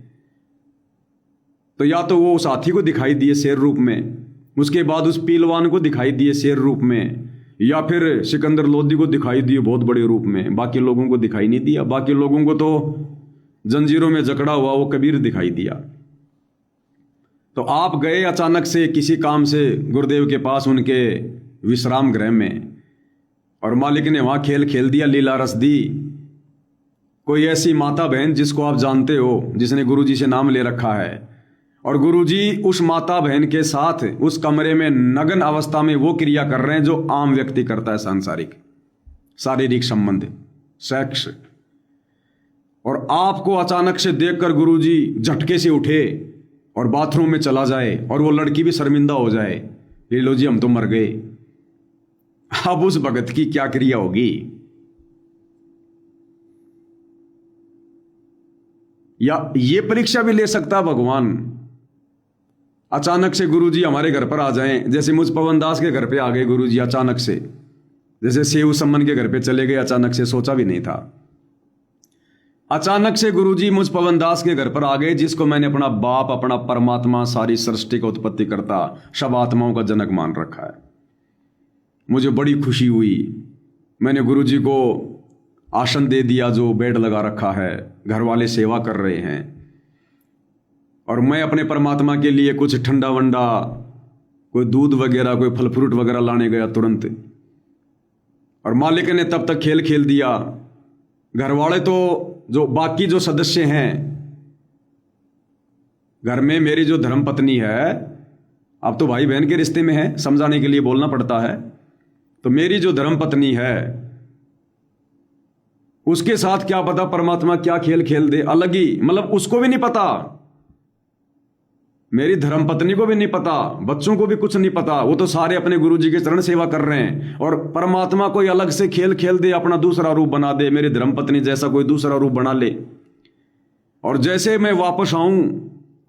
तो या तो वो उस हाथी को दिखाई दिए शेर रूप में, उसके बाद उस पीलवान को दिखाई दिए शेर रूप में, या फिर सिकंदर लोधी को दिखाई दिए बहुत बड़े रूप में। बाकी लोगों को दिखाई नहीं दिया। बाकी लोगों को तो जंजीरों में जकड़ा हुआ वो कबीर दिखाई दिया। तो आप गए अचानक से किसी काम से गुरुदेव के पास, उनके विश्राम गृह में, और मालिक ने वहां खेल खेल दिया, लीला रस दी। कोई ऐसी माता बहन जिसको आप जानते हो, जिसने गुरुजी से नाम ले रखा है, और गुरुजी उस माता बहन के साथ उस कमरे में नग्न अवस्था में वो क्रिया कर रहे हैं जो आम व्यक्ति करता है, सांसारिक शारीरिक संबंध, सेक्स। और आपको अचानक से देखकर गुरुजी झटके से उठे और बाथरूम में चला जाए, और वो लड़की भी शर्मिंदा हो जाए, ये लो जी हम तो मर गए। अब उस भगत की क्या क्रिया होगी? या ये परीक्षा भी ले सकता भगवान। अचानक से गुरुजी हमारे घर पर आ जाएं, जैसे मुझ पवन दास के घर पे आ गए गुरुजी अचानक से, जैसे सेव सम्मन के घर पे चले गए अचानक से, सोचा भी नहीं था। अचानक से गुरुजी मुझ पवन दास के घर पर आ गए, जिसको मैंने अपना बाप, अपना परमात्मा, सारी सृष्टि का उत्पत्ति करता, सब आत्माओं का जनक मान रखा है। मुझे बड़ी खुशी हुई। मैंने गुरुजी को आसन दे दिया, जो बेड लगा रखा है, घर वाले सेवा कर रहे हैं, और मैं अपने परमात्मा के लिए कुछ ठंडा वंडा, कोई दूध वगैरह, कोई फल फ्रूट वगैरह लाने गया तुरंत। और मालिक ने तब तक खेल खेल दिया। घर वाले तो जो बाकी जो सदस्य हैं घर में, मेरी जो धर्मपत्नी है, अब तो भाई बहन के रिश्ते में है, समझाने के लिए बोलना पड़ता है, तो मेरी जो धर्मपत्नी है उसके साथ क्या पता परमात्मा क्या खेल खेल दे, अलग ही, मतलब उसको भी नहीं पता, मेरी धर्मपत्नी को भी नहीं पता, बच्चों को भी कुछ नहीं पता। वो तो सारे अपने गुरुजी के चरण सेवा कर रहे हैं, और परमात्मा कोई अलग से खेल खेल दे, अपना दूसरा रूप बना दे, मेरी धर्मपत्नी जैसा कोई दूसरा रूप बना ले। और जैसे मैं वापस आऊं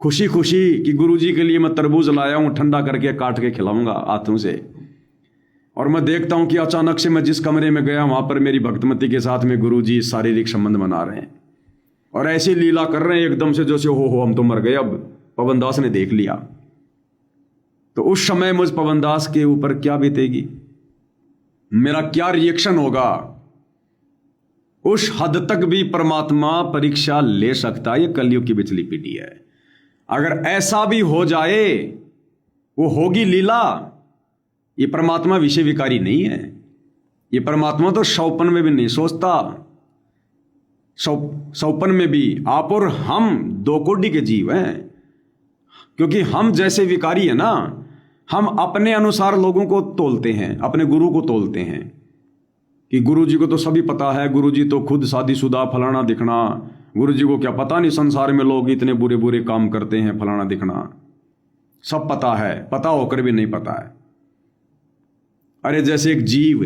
खुशी खुशी कि गुरुजी के लिए मैं तरबूज लाया हूं, ठंडा करके काट के खिलाऊंगा हाथों से, और मैं देखता हूं कि अचानक से मैं जिस कमरे में गया वहां पर मेरी भक्तमती के साथ में गुरुजी शारीरिक संबंध बना रहे हैं, और ऐसी लीला कर रहे हैं एकदम से जैसे हो हम तो मर गए, अब पवन दास ने देख लिया। तो उस समय मुझ पवन दास के ऊपर क्या बीतेगी, मेरा क्या रिएक्शन होगा? उस हद तक भी परमात्मा परीक्षा ले सकता है। ये कलयुग की बिचली पीढ़ी है। अगर ऐसा भी हो जाए, वो होगी लीला। ये परमात्मा विषय विकारी नहीं है। ये परमात्मा तो सौपन में भी नहीं सोचता। सौपन में भी आप और हम दो कोटि के जीव हैं, क्योंकि हम जैसे विकारी है ना, हम अपने अनुसार लोगों को तोलते हैं, अपने गुरु को तोलते हैं कि गुरु जी को तो सभी पता है, गुरु जी तो खुद शादीशुदा, फलाना दिखना, गुरु जी को क्या पता नहीं संसार में लोग इतने बुरे बुरे काम करते हैं, फलाना दिखना, सब पता है, पता होकर भी नहीं पता है। अरे जैसे एक जीव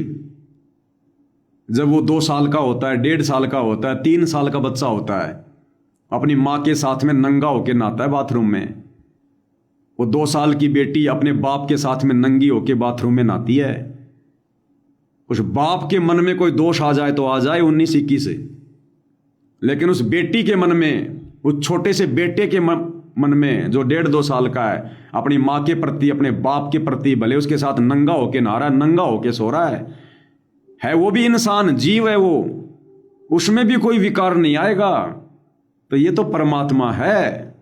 जब वो 2 साल का होता है, 1.5 साल का होता है, 3 साल का बच्चा होता है, अपनी माँ के साथ में नंगा होके नहाता है बाथरूम में। वो 2 साल की बेटी अपने बाप के साथ में नंगी होके बाथरूम में नहाती है। उस बाप के मन में कोई दोष आ जाए तो आ जाए 19-21 से, लेकिन उस बेटी के मन में, उस छोटे से बेटे के मन में जो 1.5-2 साल का है, अपनी माँ के प्रति, अपने बाप के प्रति, भले उसके साथ नंगा होके नहा रहा है, नंगा होके सो रहा है वो भी इंसान, जीव है वो, उसमें भी कोई विकार नहीं आएगा। तो ये तो परमात्मा है।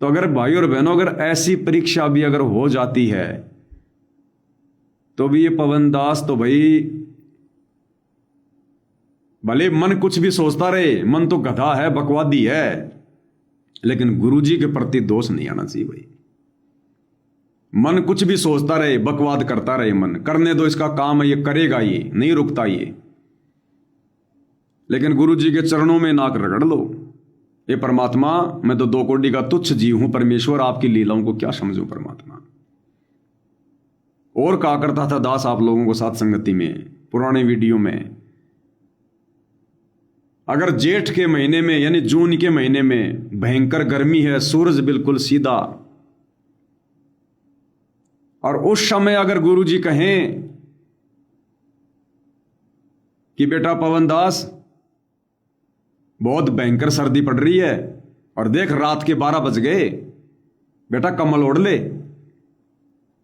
तो अगर भाई और बहनों, अगर ऐसी परीक्षा भी अगर हो जाती है तो भी ये पवन दास तो भाई, भले मन कुछ भी सोचता रहे, मन तो गधा है, बकवादी है, लेकिन गुरुजी के प्रति दोष नहीं आना चाहिए भाई। मन कुछ भी सोचता रहे, बकवाद करता रहे, मन करने दो, इसका काम है, ये करेगा, ये नहीं रुकता ये, लेकिन गुरुजी के चरणों में नाक रगड़ लो। ये परमात्मा, मैं तो 2 कोटि का तुच्छ जीव हूं, परमेश्वर आपकी लीलाओं को क्या समझूं परमात्मा। और कहा करता था दास आप लोगों को साथ संगति में, पुराने वीडियो में, अगर जेठ के महीने में यानी जून के महीने में भयंकर गर्मी है, सूरज बिल्कुल सीधा, और उस समय अगर गुरुजी कहें कि बेटा पवन दास बहुत भयंकर सर्दी पड़ रही है और देख रात के 12 बज गए, बेटा कम्बल ओढ़ ले,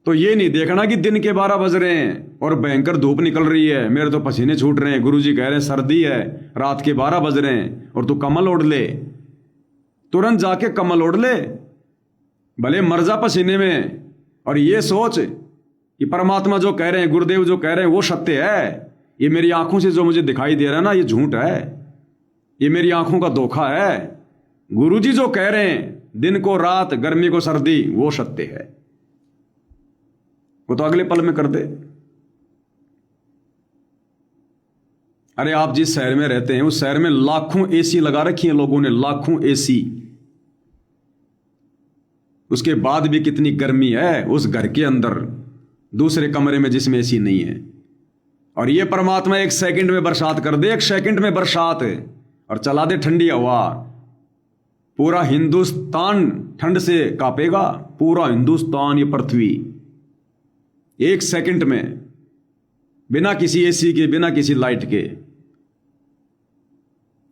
तो ये नहीं देखना कि दिन के 12 बज रहे हैं और भयंकर धूप निकल रही है, मेरे तो पसीने छूट रहे हैं, गुरुजी कह रहे हैं सर्दी है, रात के 12 बज रहे हैं और तू कम्बल ओढ़ ले। तुरंत जाके कम्बल ओढ़ ले, भले मर जा पसीने में, और ये सोच कि परमात्मा जो कह रहे हैं, गुरुदेव जो कह रहे हैं वो सत्य है। ये मेरी आंखों से जो मुझे दिखाई दे रहा है ना, ये झूठ है, ये मेरी आंखों का धोखा है। गुरुजी जो कह रहे हैं दिन को रात, गर्मी को सर्दी, वो सत्य है, वो तो अगले पल में कर दे। अरे आप जिस शहर में रहते हैं उस शहर में लाखों एसी लगा रखी हैं लोगों ने, लाखों एसी, उसके बाद भी कितनी गर्मी है उस घर के अंदर, दूसरे कमरे में जिसमें एसी नहीं है। और ये परमात्मा 1 सेकंड में बरसात कर दे, 1 सेकंड में बरसात है, और चला दे ठंडी हवा, पूरा हिंदुस्तान ठंड से कांपेगा, पूरा हिंदुस्तान, ये पृथ्वी 1 सेकंड में, बिना किसी एसी के, बिना किसी लाइट के।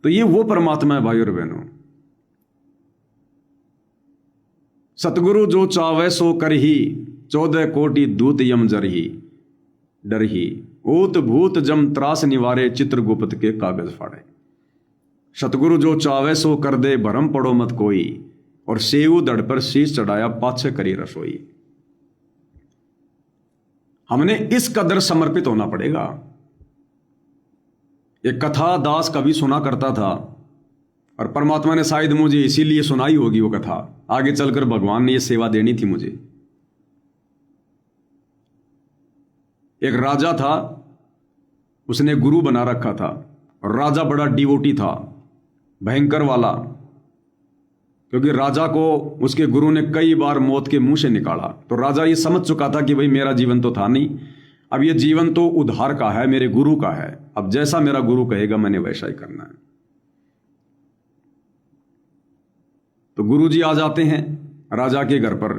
तो ये वो परमात्मा है भाई और बहनों। सतगुरु जो चावे सो करही, 14 कोटि दूत यम जरही, डरही ऊत भूत जम त्रास निवारे, चित्रगुप्त के कागज फाड़े। सतगुरु जो चावे सो कर दे, भरम पड़ो मत कोई, और सेऊ धड़ पर शीश चढ़ाया, पाछे करी रसोई। हमने इस कदर समर्पित होना पड़ेगा। एक कथा दास कभी सुना करता था, और परमात्मा ने शायद मुझे इसीलिए सुनाई होगी वो कथा, आगे चलकर भगवान ने ये सेवा देनी थी मुझे। एक राजा था, उसने गुरु बना रखा था, और राजा बड़ा डिवोटी था, भयंकर वाला, क्योंकि राजा को उसके गुरु ने कई बार मौत के मुंह से निकाला। तो राजा ये समझ चुका था कि भाई मेरा जीवन तो था नहीं, अब ये जीवन तो उद्धार का है, मेरे गुरु का है, अब जैसा मेरा गुरु कहेगा मैंने वैसा ही करना है। तो गुरु जी आ जाते हैं राजा के घर पर,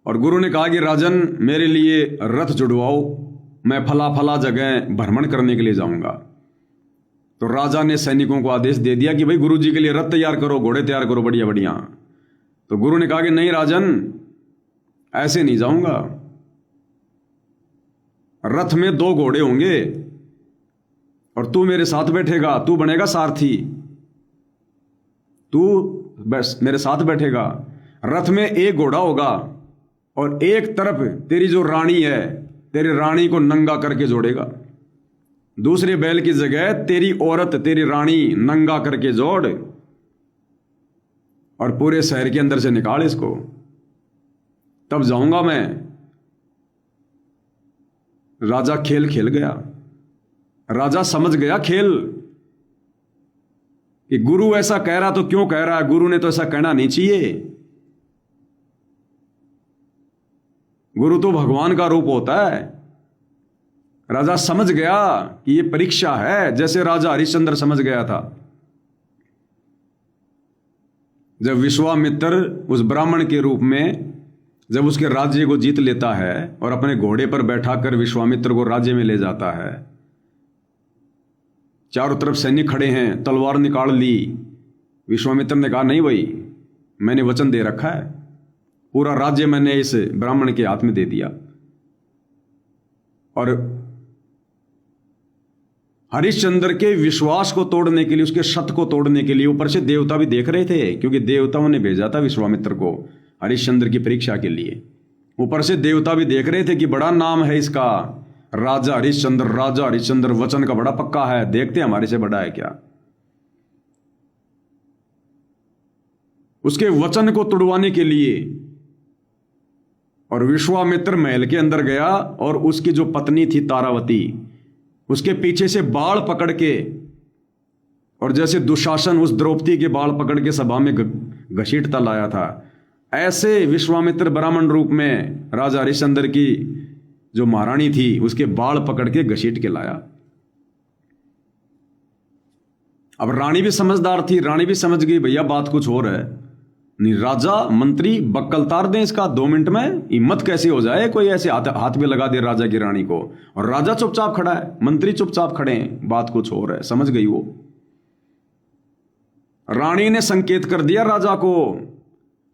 और गुरु ने कहा कि राजन मेरे लिए रथ जुड़वाओ, मैं फला फला जगह भ्रमण करने के लिए जाऊंगा। तो राजा ने सैनिकों को आदेश दे दिया कि भाई गुरु जी के लिए रथ तैयार करो, घोड़े तैयार करो, बढ़िया बढ़िया। तो गुरु ने कहा कि नहीं राजन, ऐसे नहीं जाऊंगा, रथ में 2 घोड़े होंगे और तू मेरे साथ बैठेगा, तू बनेगा सारथी, तू बस मेरे साथ बैठेगा। रथ में 1 घोड़ा होगा और एक तरफ तेरी जो रानी है, तेरी रानी को नंगा करके जोड़ेगा, दूसरे बैल की जगह तेरी औरत, तेरी रानी नंगा करके जोड़, और पूरे शहर के अंदर से निकाल इसको, तब जाऊंगा मैं। राजा खेल खेल गया, राजा समझ गया खेल कि गुरु ऐसा कह रहा तो क्यों कह रहा है, गुरु ने तो ऐसा कहना नहीं चाहिए। गुरु तो भगवान का रूप होता है। राजा समझ गया कि यह परीक्षा है, जैसे राजा हरिश्चंद्र समझ गया था जब विश्वामित्र उस ब्राह्मण के रूप में जब उसके राज्य को जीत लेता है और अपने घोड़े पर बैठाकर विश्वामित्र को राज्य में ले जाता है। चारों तरफ सैनिक खड़े हैं, तलवार निकाल ली। विश्वामित्र ने कहा नहीं भाई, मैंने वचन दे रखा है, पूरा राज्य मैंने इस ब्राह्मण के हाथ में दे दिया। और हरिश्चंद्र के विश्वास को तोड़ने के लिए, उसके सत को तोड़ने के लिए ऊपर से देवता भी देख रहे थे, क्योंकि देवताओं ने भेजा था विश्वामित्र को हरिश्चंद्र की परीक्षा के लिए। ऊपर से देवता भी देख रहे थे कि बड़ा नाम है इसका, राजा हरिश्चंद्र। राजा हरिश्चंद्र वचन का बड़ा पक्का है, देखते हमारे से बड़ा है क्या। उसके वचन को तुड़वाने के लिए और विश्वामित्र महल के अंदर गया और उसकी जो पत्नी थी तारावती, उसके पीछे से बाल पकड़ के, और जैसे दुशासन उस द्रौपदी के बाल पकड़ के सभा में घसीटता लाया था, ऐसे विश्वामित्र ब्राह्मण रूप में राजा हरिश्चंद्र की जो महारानी थी उसके बाल पकड़ के घसीट के लाया। अब रानी भी समझदार थी, रानी भी समझ गई भैया बात कुछ और है। नहीं, राजा मंत्री बक्कल तार दें इसका 2 मिनट में, हिम्मत कैसे हो जाए कोई ऐसे हाथ में लगा दे राजा की रानी को। और राजा चुपचाप खड़ा है, मंत्री चुपचाप खड़े हैं, बात कुछ और है। समझ गई वो। रानी ने संकेत कर दिया राजा को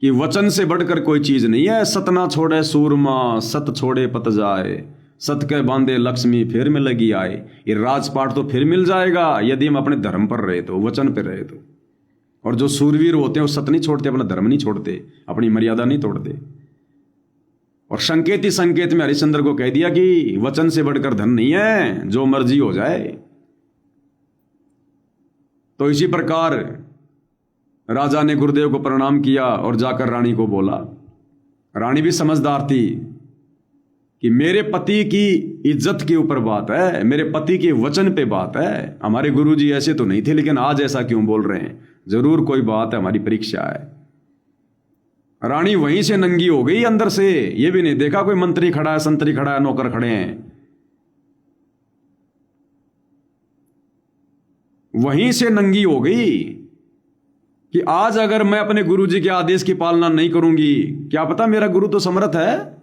कि वचन से बढ़कर कोई चीज नहीं है। सत ना छोड़े सूरमा, सत छोड़े पत जाए, सत के बांधे लक्ष्मी फिर में लगी आए। ये राजपाट तो फिर मिल जाएगा यदि हम अपने धर्म पर रहे तो, वचन पर रहे तो। और जो सूरवीर होते हैं वो सत नहीं छोड़ते, अपना धर्म नहीं छोड़ते, अपनी मर्यादा नहीं तोड़ते। और संकेत ही संकेत में हरिश्चंद्र को कह दिया कि वचन से बढ़कर धन नहीं है, जो मर्जी हो जाए। तो इसी प्रकार राजा ने गुरुदेव को प्रणाम किया और जाकर रानी को बोला। रानी भी समझदार थी कि मेरे पति की इज्जत के ऊपर बात है, मेरे पति के वचन पे बात है। हमारे गुरुजी ऐसे तो नहीं थे, लेकिन आज ऐसा क्यों बोल रहे हैं, जरूर कोई बात है, हमारी परीक्षा है। रानी वहीं से नंगी हो गई अंदर से, ये भी नहीं देखा कोई मंत्री खड़ा है, संतरी खड़ा है, नौकर खड़े हैं। वहीं से नंगी हो गई कि आज अगर मैं अपने गुरुजी के आदेश की पालना नहीं करूंगी, क्या पता मेरा गुरु तो समर्थ है।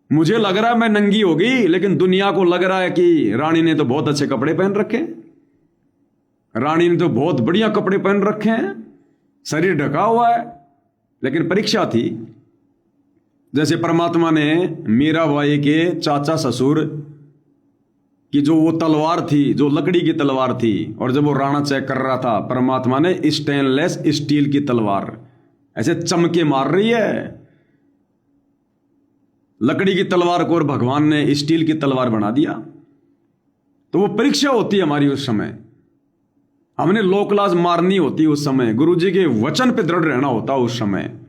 मुझे लग रहा है मैं नंगी हो गई, लेकिन दुनिया को लग रहा है कि रानी ने तो बहुत अच्छे कपड़े पहन रखे हैं, रानी ने तो बहुत बढ़िया कपड़े पहन रखे हैं, शरीर ढका हुआ है। लेकिन परीक्षा थी। जैसे परमात्मा ने मीराबाई के चाचा ससुर कि जो वो तलवार थी, जो लकड़ी की तलवार थी, और जब वो राणा चेक कर रहा था, परमात्मा ने स्टेनलेस स्टील की तलवार ऐसे चमके मार रही है। लकड़ी की तलवार को और भगवान ने स्टील की तलवार बना दिया। तो वो परीक्षा होती है हमारी उस समय। हमने लोकलाज मारनी होती उस समय, गुरुजी के वचन पे दृढ़ रहना होता उस समय।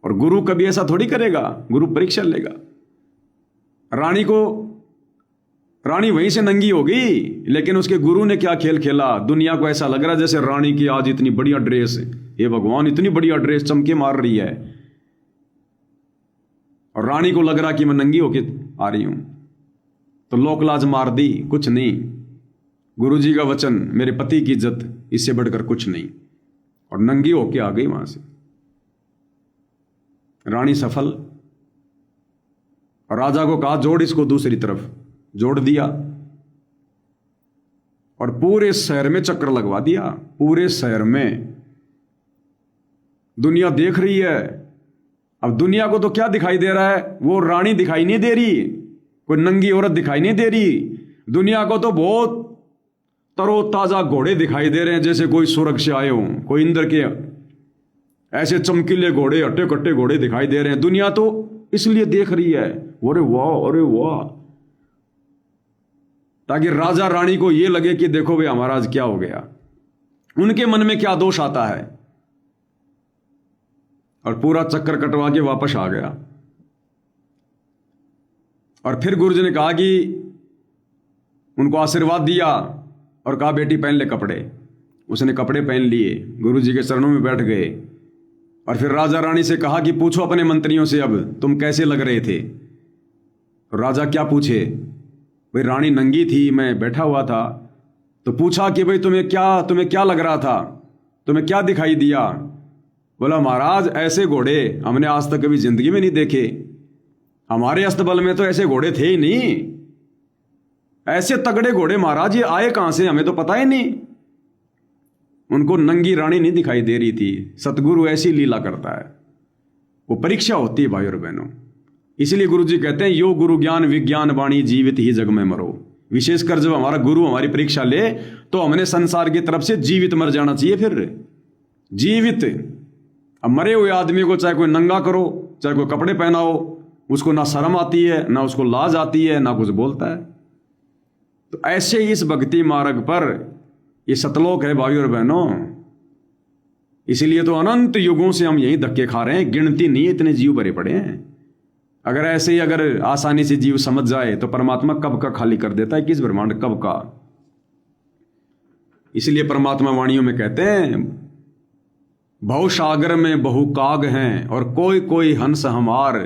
और गुरु कभी ऐसा थोड़ी करेगा, गुरु परीक्षा लेगा। रानी वहीं से नंगी हो गई, लेकिन उसके गुरु ने क्या खेल खेला। दुनिया को ऐसा लग रहा जैसे रानी की आज इतनी बढ़िया ड्रेस, ये भगवान इतनी बढ़िया ड्रेस चमके मार रही है, और रानी को लग रहा कि मैं नंगी होके आ रही हूं। तो लोकलाज मार दी, कुछ नहीं। गुरुजी का वचन, मेरे पति की इज्जत, इससे बढ़कर कुछ नहीं। और नंगी होके आ गई वहां से। रानी सफल। और राजा को कहा जोड़ इसको दूसरी तरफ, जोड़ दिया और पूरे शहर में चक्कर लगवा दिया। पूरे शहर में दुनिया देख रही है। अब दुनिया को तो क्या दिखाई दे रहा है, वो रानी दिखाई नहीं दे रही, कोई नंगी औरत दिखाई नहीं दे रही। दुनिया को तो बहुत तरोताजा घोड़े दिखाई दे रहे हैं, जैसे कोई स्वर्ग से आए हों, कोई इंद्र के ऐसे चमकीले घोड़े, हट्टे कट्टे घोड़े दिखाई दे रहे हैं। दुनिया तो इसलिए देख रही है, अरे वाह अरे वाह, ताकि राजा रानी को यह लगे कि देखो भाई हमारा आज क्या हो गया। उनके मन में क्या दोष आता है, और पूरा चक्कर कटवा के वापस आ गया। और फिर गुरुजी ने कहा कि उनको आशीर्वाद दिया और कहा बेटी पहन ले कपड़े। उसने कपड़े पहन लिए, गुरुजी के चरणों में बैठ गए और फिर राजा रानी से कहा कि पूछो अपने मंत्रियों से अब तुम कैसे लग रहे थे। तो राजा क्या पूछे, भाई रानी नंगी थी, मैं बैठा हुआ था। तो पूछा कि भाई तुम्हें क्या लग रहा था, तुम्हें क्या दिखाई दिया। बोला महाराज ऐसे घोड़े हमने आज तक कभी जिंदगी में नहीं देखे, हमारे अस्तबल में तो ऐसे घोड़े थे ही नहीं, ऐसे तगड़े घोड़े महाराज ये आए कहां से, हमें तो पता ही नहीं। उनको नंगी रानी नहीं दिखाई दे रही थी। सतगुरु ऐसी लीला करता है, वो परीक्षा होती है भाई और बहनों। इसलिए गुरुजी कहते हैं यो गुरु ज्ञान विज्ञान वाणी जीवित ही जग में मरो। विशेषकर जब हमारा गुरु हमारी परीक्षा ले तो हमने संसार की तरफ से जीवित मर जाना चाहिए। फिर जीवित, अब मरे हुए आदमी को चाहे कोई नंगा करो, चाहे कोई कपड़े पहनाओ, उसको ना शर्म आती है, ना उसको लाज आती है, ना कुछ बोलता है। तो ऐसे ही इस भक्ति मार्ग पर ये सतलोक है भाई और बहनों। इसलिए तो अनंत युगों से हम यही धक्के खा रहे हैं, गिनती नहीं, इतने जीव भरे पड़े हैं। अगर ऐसे ही अगर आसानी से जीव समझ जाए तो परमात्मा कब का खाली कर देता है, किस ब्रह्मांड कब का। इसलिए परमात्मा वाणियों में कहते हैं भव सागर में बहु काग हैं और कोई कोई हंस हमार,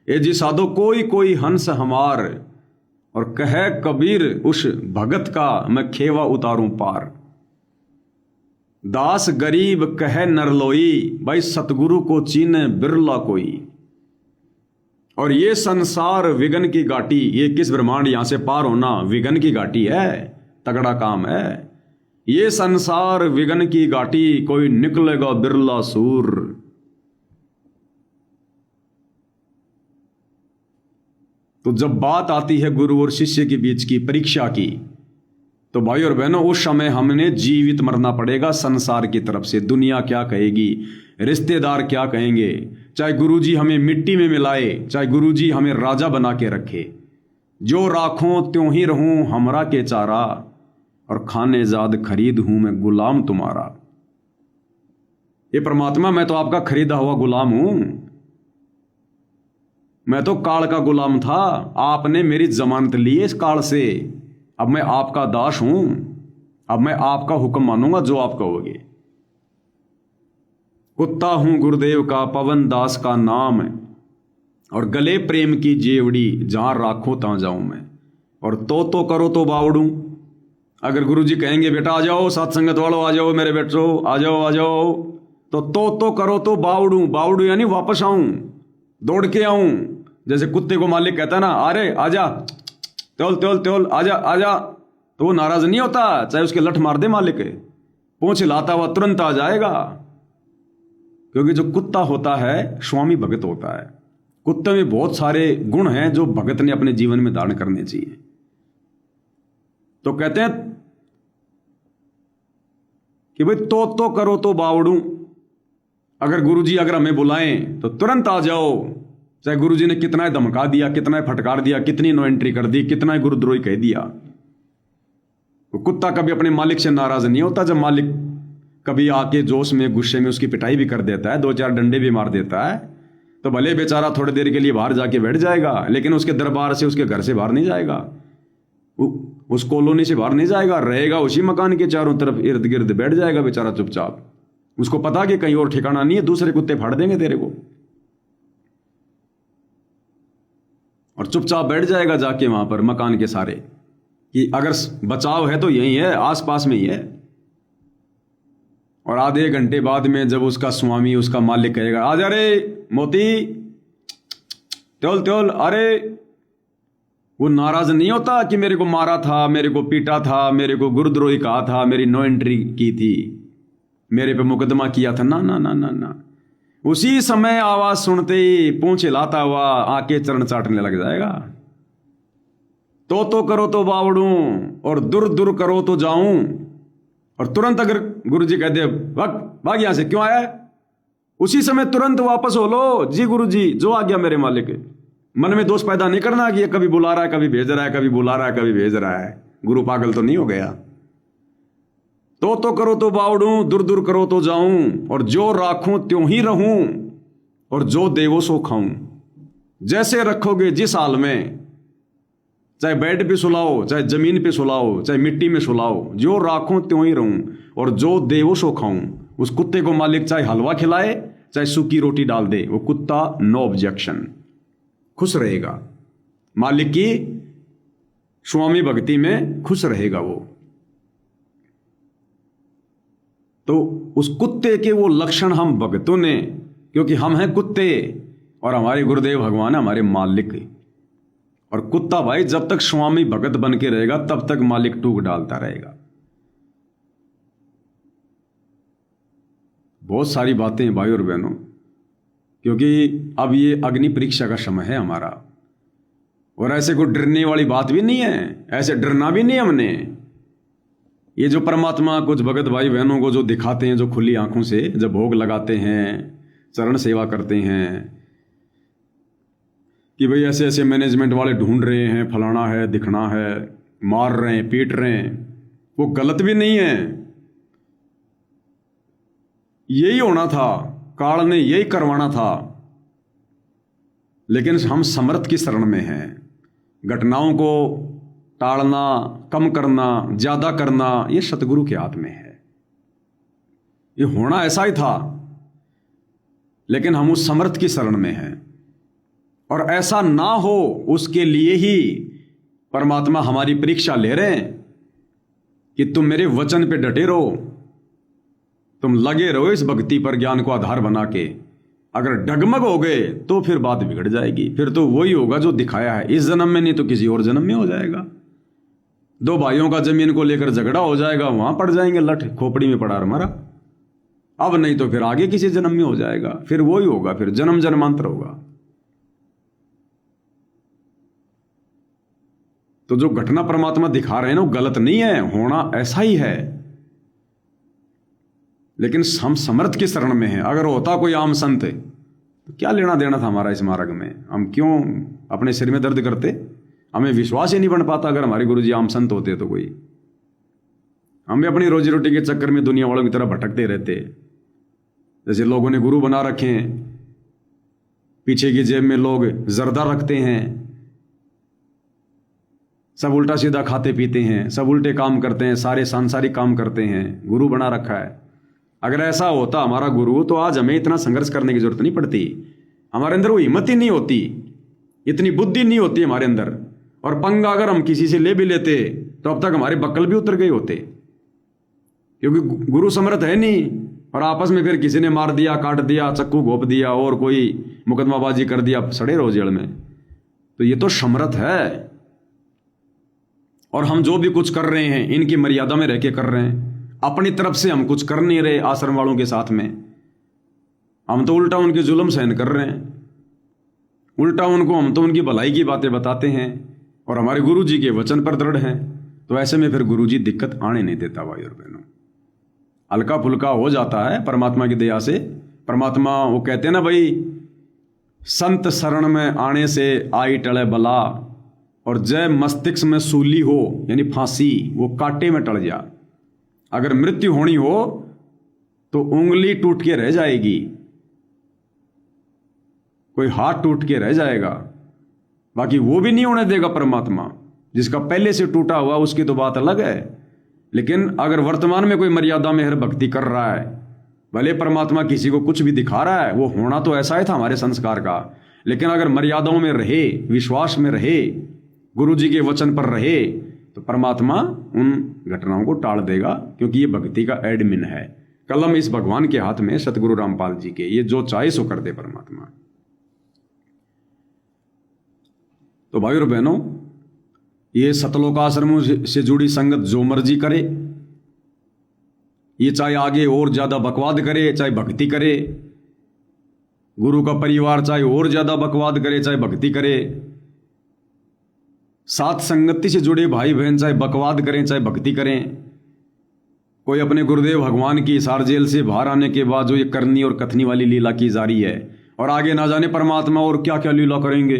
ये जी साधो कोई कोई हंस हमार, और कहे कबीर उस भगत का मैं खेवा उतारूं पार। दास गरीब कहे नरलोई, भाई सतगुरु को चीने बिरला कोई। और ये संसार विघन की घाटी, ये किस ब्रह्मांड यहां से पार होना विघन की घाटी है, तगड़ा काम है। ये संसार विघन की घाटी, कोई निकलेगा बिरला सूर। तो जब बात आती है गुरु और शिष्य के बीच की परीक्षा की, तो भाई और बहनों उस समय हमने जीवित मरना पड़ेगा संसार की तरफ से। दुनिया क्या कहेगी, रिश्तेदार क्या कहेंगे, चाहे गुरुजी हमें मिट्टी में मिलाए, चाहे गुरुजी हमें राजा बना के रखे, जो राखों त्यों ही रहूं हमरा के चारा, और खाने जाद खरीद हूं मैं गुलाम तुम्हारा। ये परमात्मा मैं तो आपका खरीदा हुआ गुलाम हूं, मैं तो काल का गुलाम था, आपने मेरी जमानत ली इस काल से, अब मैं आपका दास हूं, अब मैं आपका हुक्म मानूंगा जो आप कहोगे। कुत्ता हूं गुरुदेव का पवन दास का नाम, और गले प्रेम की जेवड़ी जहां राखो तहां जाऊं मैं, और तो करो तो बावड़ू। अगर गुरुजी कहेंगे बेटा आ जाओ, सत्संगत वालों आ जाओ, मेरे बेटो आ जाओ, तो करो तो बावड़ू। बावड़ू यानी वापस आऊं, दौड़ के आऊं। जैसे कुत्ते को मालिक कहता है ना, अरे आजा, त्योल आजा, तो वो नाराज नहीं होता, चाहे उसके लठ मार दे मालिक, पूंछ लाता हुआ तुरंत आ जाएगा। क्योंकि जो कुत्ता होता है स्वामी भगत होता है। कुत्ते में बहुत सारे गुण हैं जो भगत ने अपने जीवन में धारण करने चाहिए। तो कहते हैं कि भाई तो करो तो बावड़ू। अगर गुरुजी अगर हमें बुलाएं तो तुरंत आ जाओ, चाहे गुरुजी ने कितना धमका दिया, कितना फटकार दिया, कितनी नो एंट्री कर दी, कितना गुरुद्रोही कह दिया। तो कुत्ता कभी अपने मालिक से नाराज नहीं होता। जब मालिक कभी आके जोश में गुस्से में उसकी पिटाई भी कर देता है, 2-4 डंडे भी मार देता है, तो भले बेचारा थोड़ी देर के लिए बाहर जाके बैठ जाएगा, लेकिन उसके दरबार से, उसके घर से बाहर नहीं जाएगा, उस कॉलोनी से बाहर नहीं जाएगा, रहेगा उसी मकान के चारों तरफ इर्द गिर्द बैठ जाएगा बेचारा चुपचाप। उसको पता कि कहीं और ठिकाना नहीं है, दूसरे कुत्ते फाड़ देंगे तेरे को, और चुपचाप बैठ जाएगा जाके वहां पर मकान के सारे, कि अगर बचाव है तो यही है, आसपास में ही है। और आधे घंटे बाद में जब उसका स्वामी, उसका मालिक कहेगा आजा रे मोती, त्योल, अरे वो नाराज नहीं होता कि मेरे को मारा था, मेरे को पीटा था, मेरे को गुरुद्रोही कहा था, मेरी नो एंट्री की थी, मेरे पे मुकदमा किया था। ना ना ना ना ना, उसी समय आवाज सुनते ही पूंछ हिलाता हुआ आके चरण चाटने लग जाएगा। तो करो तो बावड़ू, और दूर करो तो जाऊं। और तुरंत अगर गुरुजी कहते भाग यहां से, क्यों आया है, उसी समय तुरंत वापस हो लो, जी गुरुजी जो आ गया मेरे मालिक। मन में दोष पैदा नहीं करना कि ये कभी बुला रहा है, कभी भेज रहा है, कभी बुला रहा है, कभी भेज रहा है, गुरु पागल तो नहीं हो गया। तो करो तो बावड़ूं, दूर दूर करो तो जाऊं, और जो राखूं त्यों ही रहूं, और जो देवो सो खाऊं। जैसे रखोगे जिस हाल में, चाहे बेड पे सुलाओ, चाहे जमीन पे सुलाओ, चाहे मिट्टी में सुलाओ, जो राखूं त्यों ही रहूं, और जो देवो सो खाऊं। उस कुत्ते को मालिक चाहे हलवा खिलाए, चाहे सूखी रोटी डाल दे, वो कुत्ता नो ऑब्जेक्शन, खुश रहेगा। मालिक की स्वामी भक्ति में खुश रहेगा वो। तो उस कुत्ते के वो लक्षण हम भक्तों ने, क्योंकि हम हैं कुत्ते और हमारे गुरुदेव भगवान हमारे मालिक। और कुत्ता भाई जब तक स्वामी भगत बन के रहेगा तब तक मालिक टूक डालता रहेगा। बहुत सारी बातें भाई और बहनों, क्योंकि अब ये अग्नि परीक्षा का समय है हमारा, और ऐसे कोई डरने वाली बात भी नहीं है, ऐसे डरना भी नहीं हमने। ये जो परमात्मा कुछ भगत भाई बहनों को जो दिखाते हैं, जो खुली आंखों से जब भोग लगाते हैं, चरण सेवा करते हैं कि भाई ऐसे ऐसे मैनेजमेंट वाले ढूंढ रहे हैं, फलाना है, दिखना है, मार रहे हैं, पीट रहे हैं, वो गलत भी नहीं है। यही होना था, काल ने यही करवाना था, लेकिन हम समर्थ की शरण में हैं। घटनाओं को टालना, कम करना, ज्यादा करना, ये सतगुरु के हाथ में है। ये होना ऐसा ही था, लेकिन हम उस समर्थ की शरण में हैं। और ऐसा ना हो उसके लिए ही परमात्मा हमारी परीक्षा ले रहे हैं कि तुम मेरे वचन पे डटे रहो, तुम लगे रहो इस भक्ति पर ज्ञान को आधार बना के। अगर डगमग हो गए तो फिर बात बिगड़ जाएगी, फिर तो वही होगा जो दिखाया है, इस जन्म में नहीं तो किसी और जन्म में हो जाएगा। दो भाइयों का जमीन को लेकर झगड़ा हो जाएगा, वहां पड़ जाएंगे लठ, खोपड़ी में पड़ा हमारा। अब नहीं तो फिर आगे किसी जन्म में हो जाएगा, फिर वही होगा, फिर जन्म जन्मांतर होगा। तो जो घटना परमात्मा दिखा रहे हैं ना, वो गलत नहीं है, होना ऐसा ही है, लेकिन हम समर्थ की शरण में हैं। अगर होता कोई आम संत तो क्या लेना देना था हमारा इस मार्ग में? हम क्यों अपने सिर में दर्द करते? हमें विश्वास ही नहीं बन पाता अगर हमारे गुरुजी आम संत होते तो कोई। हम भी अपनी रोजी रोटी के चक्कर में दुनिया वालों की तरह भटकते रहते। जैसे लोगों ने गुरु बना रखे हैं, पीछे की जेब में लोग जर्दा रखते हैं, सब उल्टा सीधा खाते पीते हैं, सब उल्टे काम करते हैं, सारे सांसारिक काम करते हैं, गुरु बना रखा है। अगर ऐसा होता हमारा गुरु तो आज हमें इतना संघर्ष करने की जरूरत नहीं पड़ती। हमारे अंदर वो हिम्मत ही नहीं होती, इतनी बुद्धि नहीं होती हमारे अंदर। और पंगा अगर हम किसी से ले भी लेते तो अब तक हमारे बक्कल भी उतर गए होते, क्योंकि गुरु समर्थ है नहीं। और आपस में फिर किसी ने मार दिया, काट दिया, चक्कू घोप दिया और कोई मुकदमाबाजी कर दिया, सड़े रहो जेल में। तो ये तो समर्थ है। और हम जो भी कुछ कर रहे हैं इनकी मर्यादा में रह के कर रहे हैं, अपनी तरफ से हम कुछ कर नहीं रहे। आश्रम वालों के साथ में हम तो उल्टा उनके जुल्म सहन कर रहे हैं, उल्टा हम तो उनकी भलाई की बातें बताते हैं और हमारे गुरु जी के वचन पर दृढ़ हैं। तो ऐसे में फिर गुरु जी दिक्कत आने नहीं देता भाई और बहनों, हल्का फुल्का हो जाता है परमात्मा की दया से। परमात्मा वो कहते हैं ना भाई, संत शरण में आने से आई टले बला, और जय मस्तिष्क में सूली हो यानी फांसी, वो कांटे में टल जा। अगर मृत्यु होनी हो तो उंगली टूट के रह जाएगी, कोई हाथ टूट के रह जाएगा, बाकी वो भी नहीं होने देगा परमात्मा। जिसका पहले से टूटा हुआ उसकी तो बात अलग है, लेकिन अगर वर्तमान में कोई मर्यादा में हर भक्ति कर रहा है, भले परमात्मा किसी को कुछ भी दिखा रहा है, वो होना तो ऐसा ही था हमारे संस्कार का, लेकिन अगर मर्यादाओं में रहे, विश्वास में रहे, गुरु जी के वचन पर रहे, तो परमात्मा उन घटनाओं को टाल देगा, क्योंकि ये भक्ति का एडमिन है। कलम इस भगवान के हाथ में, सतगुरु रामपाल जी के, ये जो चाहे सो कर दे परमात्मा। तो भाई और बहनों, ये सतलोकाश्रमों से जुड़ी संगत जो मर्जी करे, ये चाहे आगे और ज्यादा बकवाद करे चाहे भक्ति करे, गुरु का परिवार चाहे और ज्यादा बकवाद करे चाहे भक्ति करे, साथ संगति से जुड़े भाई बहन चाहे बकवाद करें चाहे भक्ति करें, कोई अपने गुरुदेव भगवान की हिसार जेल से बाहर आने के बाद जो ये करनी और कथनी वाली लीला की जा रही है, और आगे ना जाने परमात्मा और क्या क्या लीला करेंगे।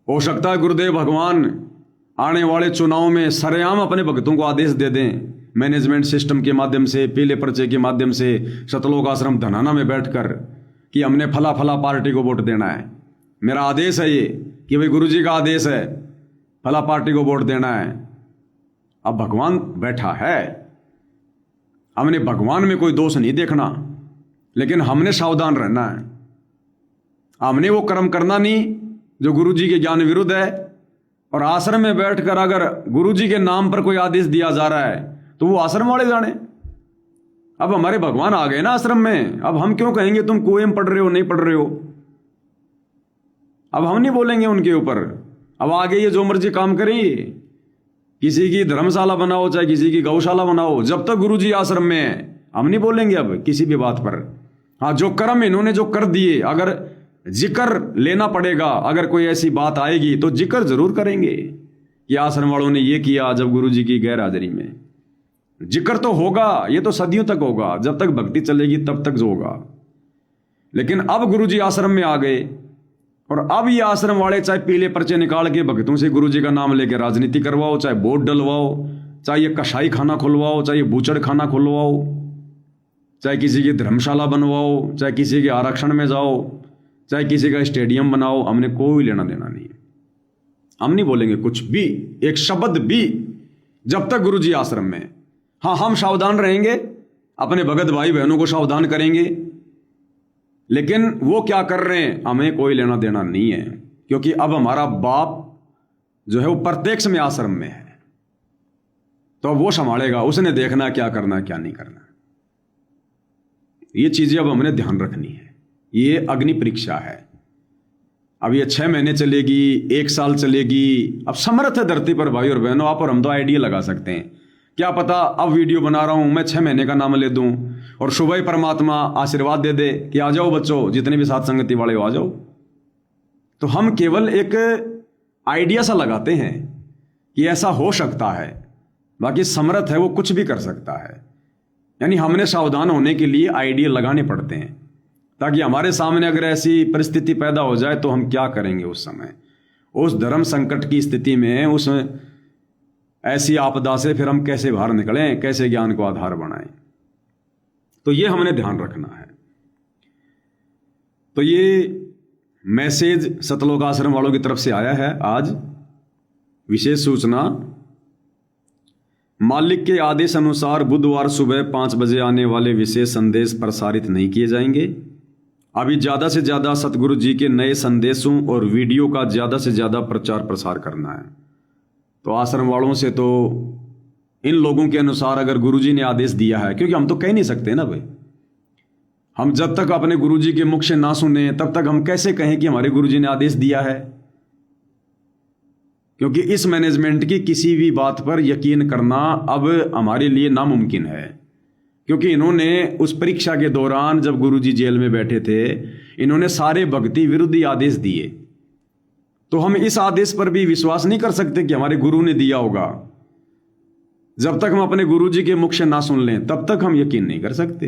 हो सकता है गुरुदेव भगवान आने वाले चुनाव में सरेआम अपने भक्तों को आदेश दे दें, मैनेजमेंट सिस्टम के माध्यम से, पीले पर्चे के माध्यम से सतलोक आश्रम धनाना में बैठकर कि हमने फला फला पार्टी को वोट देना है, मेरा आदेश है ये कि भाई गुरुजी का आदेश है फला पार्टी को वोट देना है। अब भगवान बैठा है, हमने भगवान में कोई दोष नहीं देखना, लेकिन हमने सावधान रहना है। हमने वो कर्म करना नहीं जो गुरुजी के ज्ञान विरुद्ध है। और आश्रम में बैठकर अगर गुरुजी के नाम पर कोई आदेश दिया जा रहा है तो वो आश्रम वाले जाने। अब हमारे भगवान आ गए ना आश्रम में, अब हम क्यों कहेंगे तुम कुएं में पढ़ रहे हो, नहीं पढ़ रहे हो। अब हम नहीं बोलेंगे उनके ऊपर, अब आगे ये जो मर्जी काम करेंगे, किसी की धर्मशाला बनाओ चाहे किसी की गौशाला बनाओ, जब तक गुरुजी आश्रम में है हम नहीं बोलेंगे अब किसी भी बात पर। हाँ, जो कर्म इन्होंने जो कर दिए, अगर जिक्र लेना पड़ेगा, अगर कोई ऐसी बात आएगी तो जिक्र जरूर करेंगे कि आश्रम वालों ने ये किया जब गुरुजी की गैर हाजिरी में। जिक्र तो होगा, ये तो सदियों तक होगा, जब तक भक्ति चलेगी तब तक जो होगा। लेकिन अब गुरुजी आश्रम में आ गए और अब ये आश्रम वाले चाहे पीले पर्चे निकाल के भक्तों से गुरुजी का नाम लेके राजनीति करवाओ, चाहे वोट डलवाओ, चाहे ये कसाई खाना खुलवाओ, चाहे ये बूचड़ खाना खुलवाओ, चाहे किसी की धर्मशाला बनवाओ, चाहे किसी के आरक्षण में जाओ, चाहे किसी का स्टेडियम बनाओ, हमने कोई लेना देना नहीं है। हम नहीं बोलेंगे कुछ भी, एक शब्द भी, जब तक गुरुजी आश्रम में। हाँ, हम सावधान रहेंगे, अपने भगत भाई बहनों को सावधान करेंगे, लेकिन वो क्या कर रहे हैं हमें कोई लेना देना नहीं है, क्योंकि अब हमारा बाप जो है वो प्रत्यक्ष में आश्रम में है, तो अब वो संभालेगा, उसने देखना क्या करना है क्या नहीं करना। ये चीजें अब हमने ध्यान रखनी है। ये अग्नि परीक्षा है, अब ये 6 महीने चलेगी, 1 साल चलेगी। अब समर्थ है धरती पर भाई और बहनों, आप और हम तो आइडिया लगा सकते हैं। क्या पता अब वीडियो बना रहा हूं मैं 6 महीने का नाम ले दूं और सुबह ही परमात्मा आशीर्वाद दे दे कि आ जाओ बच्चों, जितने भी साथ संगति वाले हो आ जाओ। तो हम केवल एक आइडिया सा लगाते हैं कि ऐसा हो सकता है, बाकी समर्थ है वो कुछ भी कर सकता है। यानी हमने सावधान होने के लिए आइडिया लगाने पड़ते हैं, ताकि हमारे सामने अगर ऐसी परिस्थिति पैदा हो जाए तो हम क्या करेंगे उस समय, उस धर्म संकट की स्थिति में, उस ऐसी आपदा से फिर हम कैसे बाहर निकलें, कैसे ज्ञान को आधार बनाएं। तो ये हमने ध्यान रखना है। तो ये मैसेज सतलोक आश्रम वालों की तरफ से आया है आज। विशेष सूचना, मालिक के आदेश अनुसार बुधवार सुबह 5 बजे आने वाले विशेष संदेश प्रसारित नहीं किए जाएंगे। अभी ज़्यादा से ज़्यादा सतगुरु जी के नए संदेशों और वीडियो का ज़्यादा से ज़्यादा प्रचार प्रसार करना है। तो आश्रम वालों से तो इन लोगों के अनुसार अगर गुरुजी ने आदेश दिया है, क्योंकि हम तो कह नहीं सकते ना भाई, हम जब तक अपने गुरुजी के मुख से ना सुने तब तक हम कैसे कहें कि हमारे गुरुजी ने आदेश दिया है। क्योंकि इस मैनेजमेंट की किसी भी बात पर यकीन करना अब हमारे लिए नामुमकिन है, क्योंकि इन्होंने उस परीक्षा के दौरान जब गुरुजी जेल में बैठे थे, इन्होंने सारे भक्ति विरोधी आदेश दिए। तो हम इस आदेश पर भी विश्वास नहीं कर सकते कि हमारे गुरु ने दिया होगा। जब तक हम अपने गुरुजी के मुख से ना सुन लें तब तक हम यकीन नहीं कर सकते।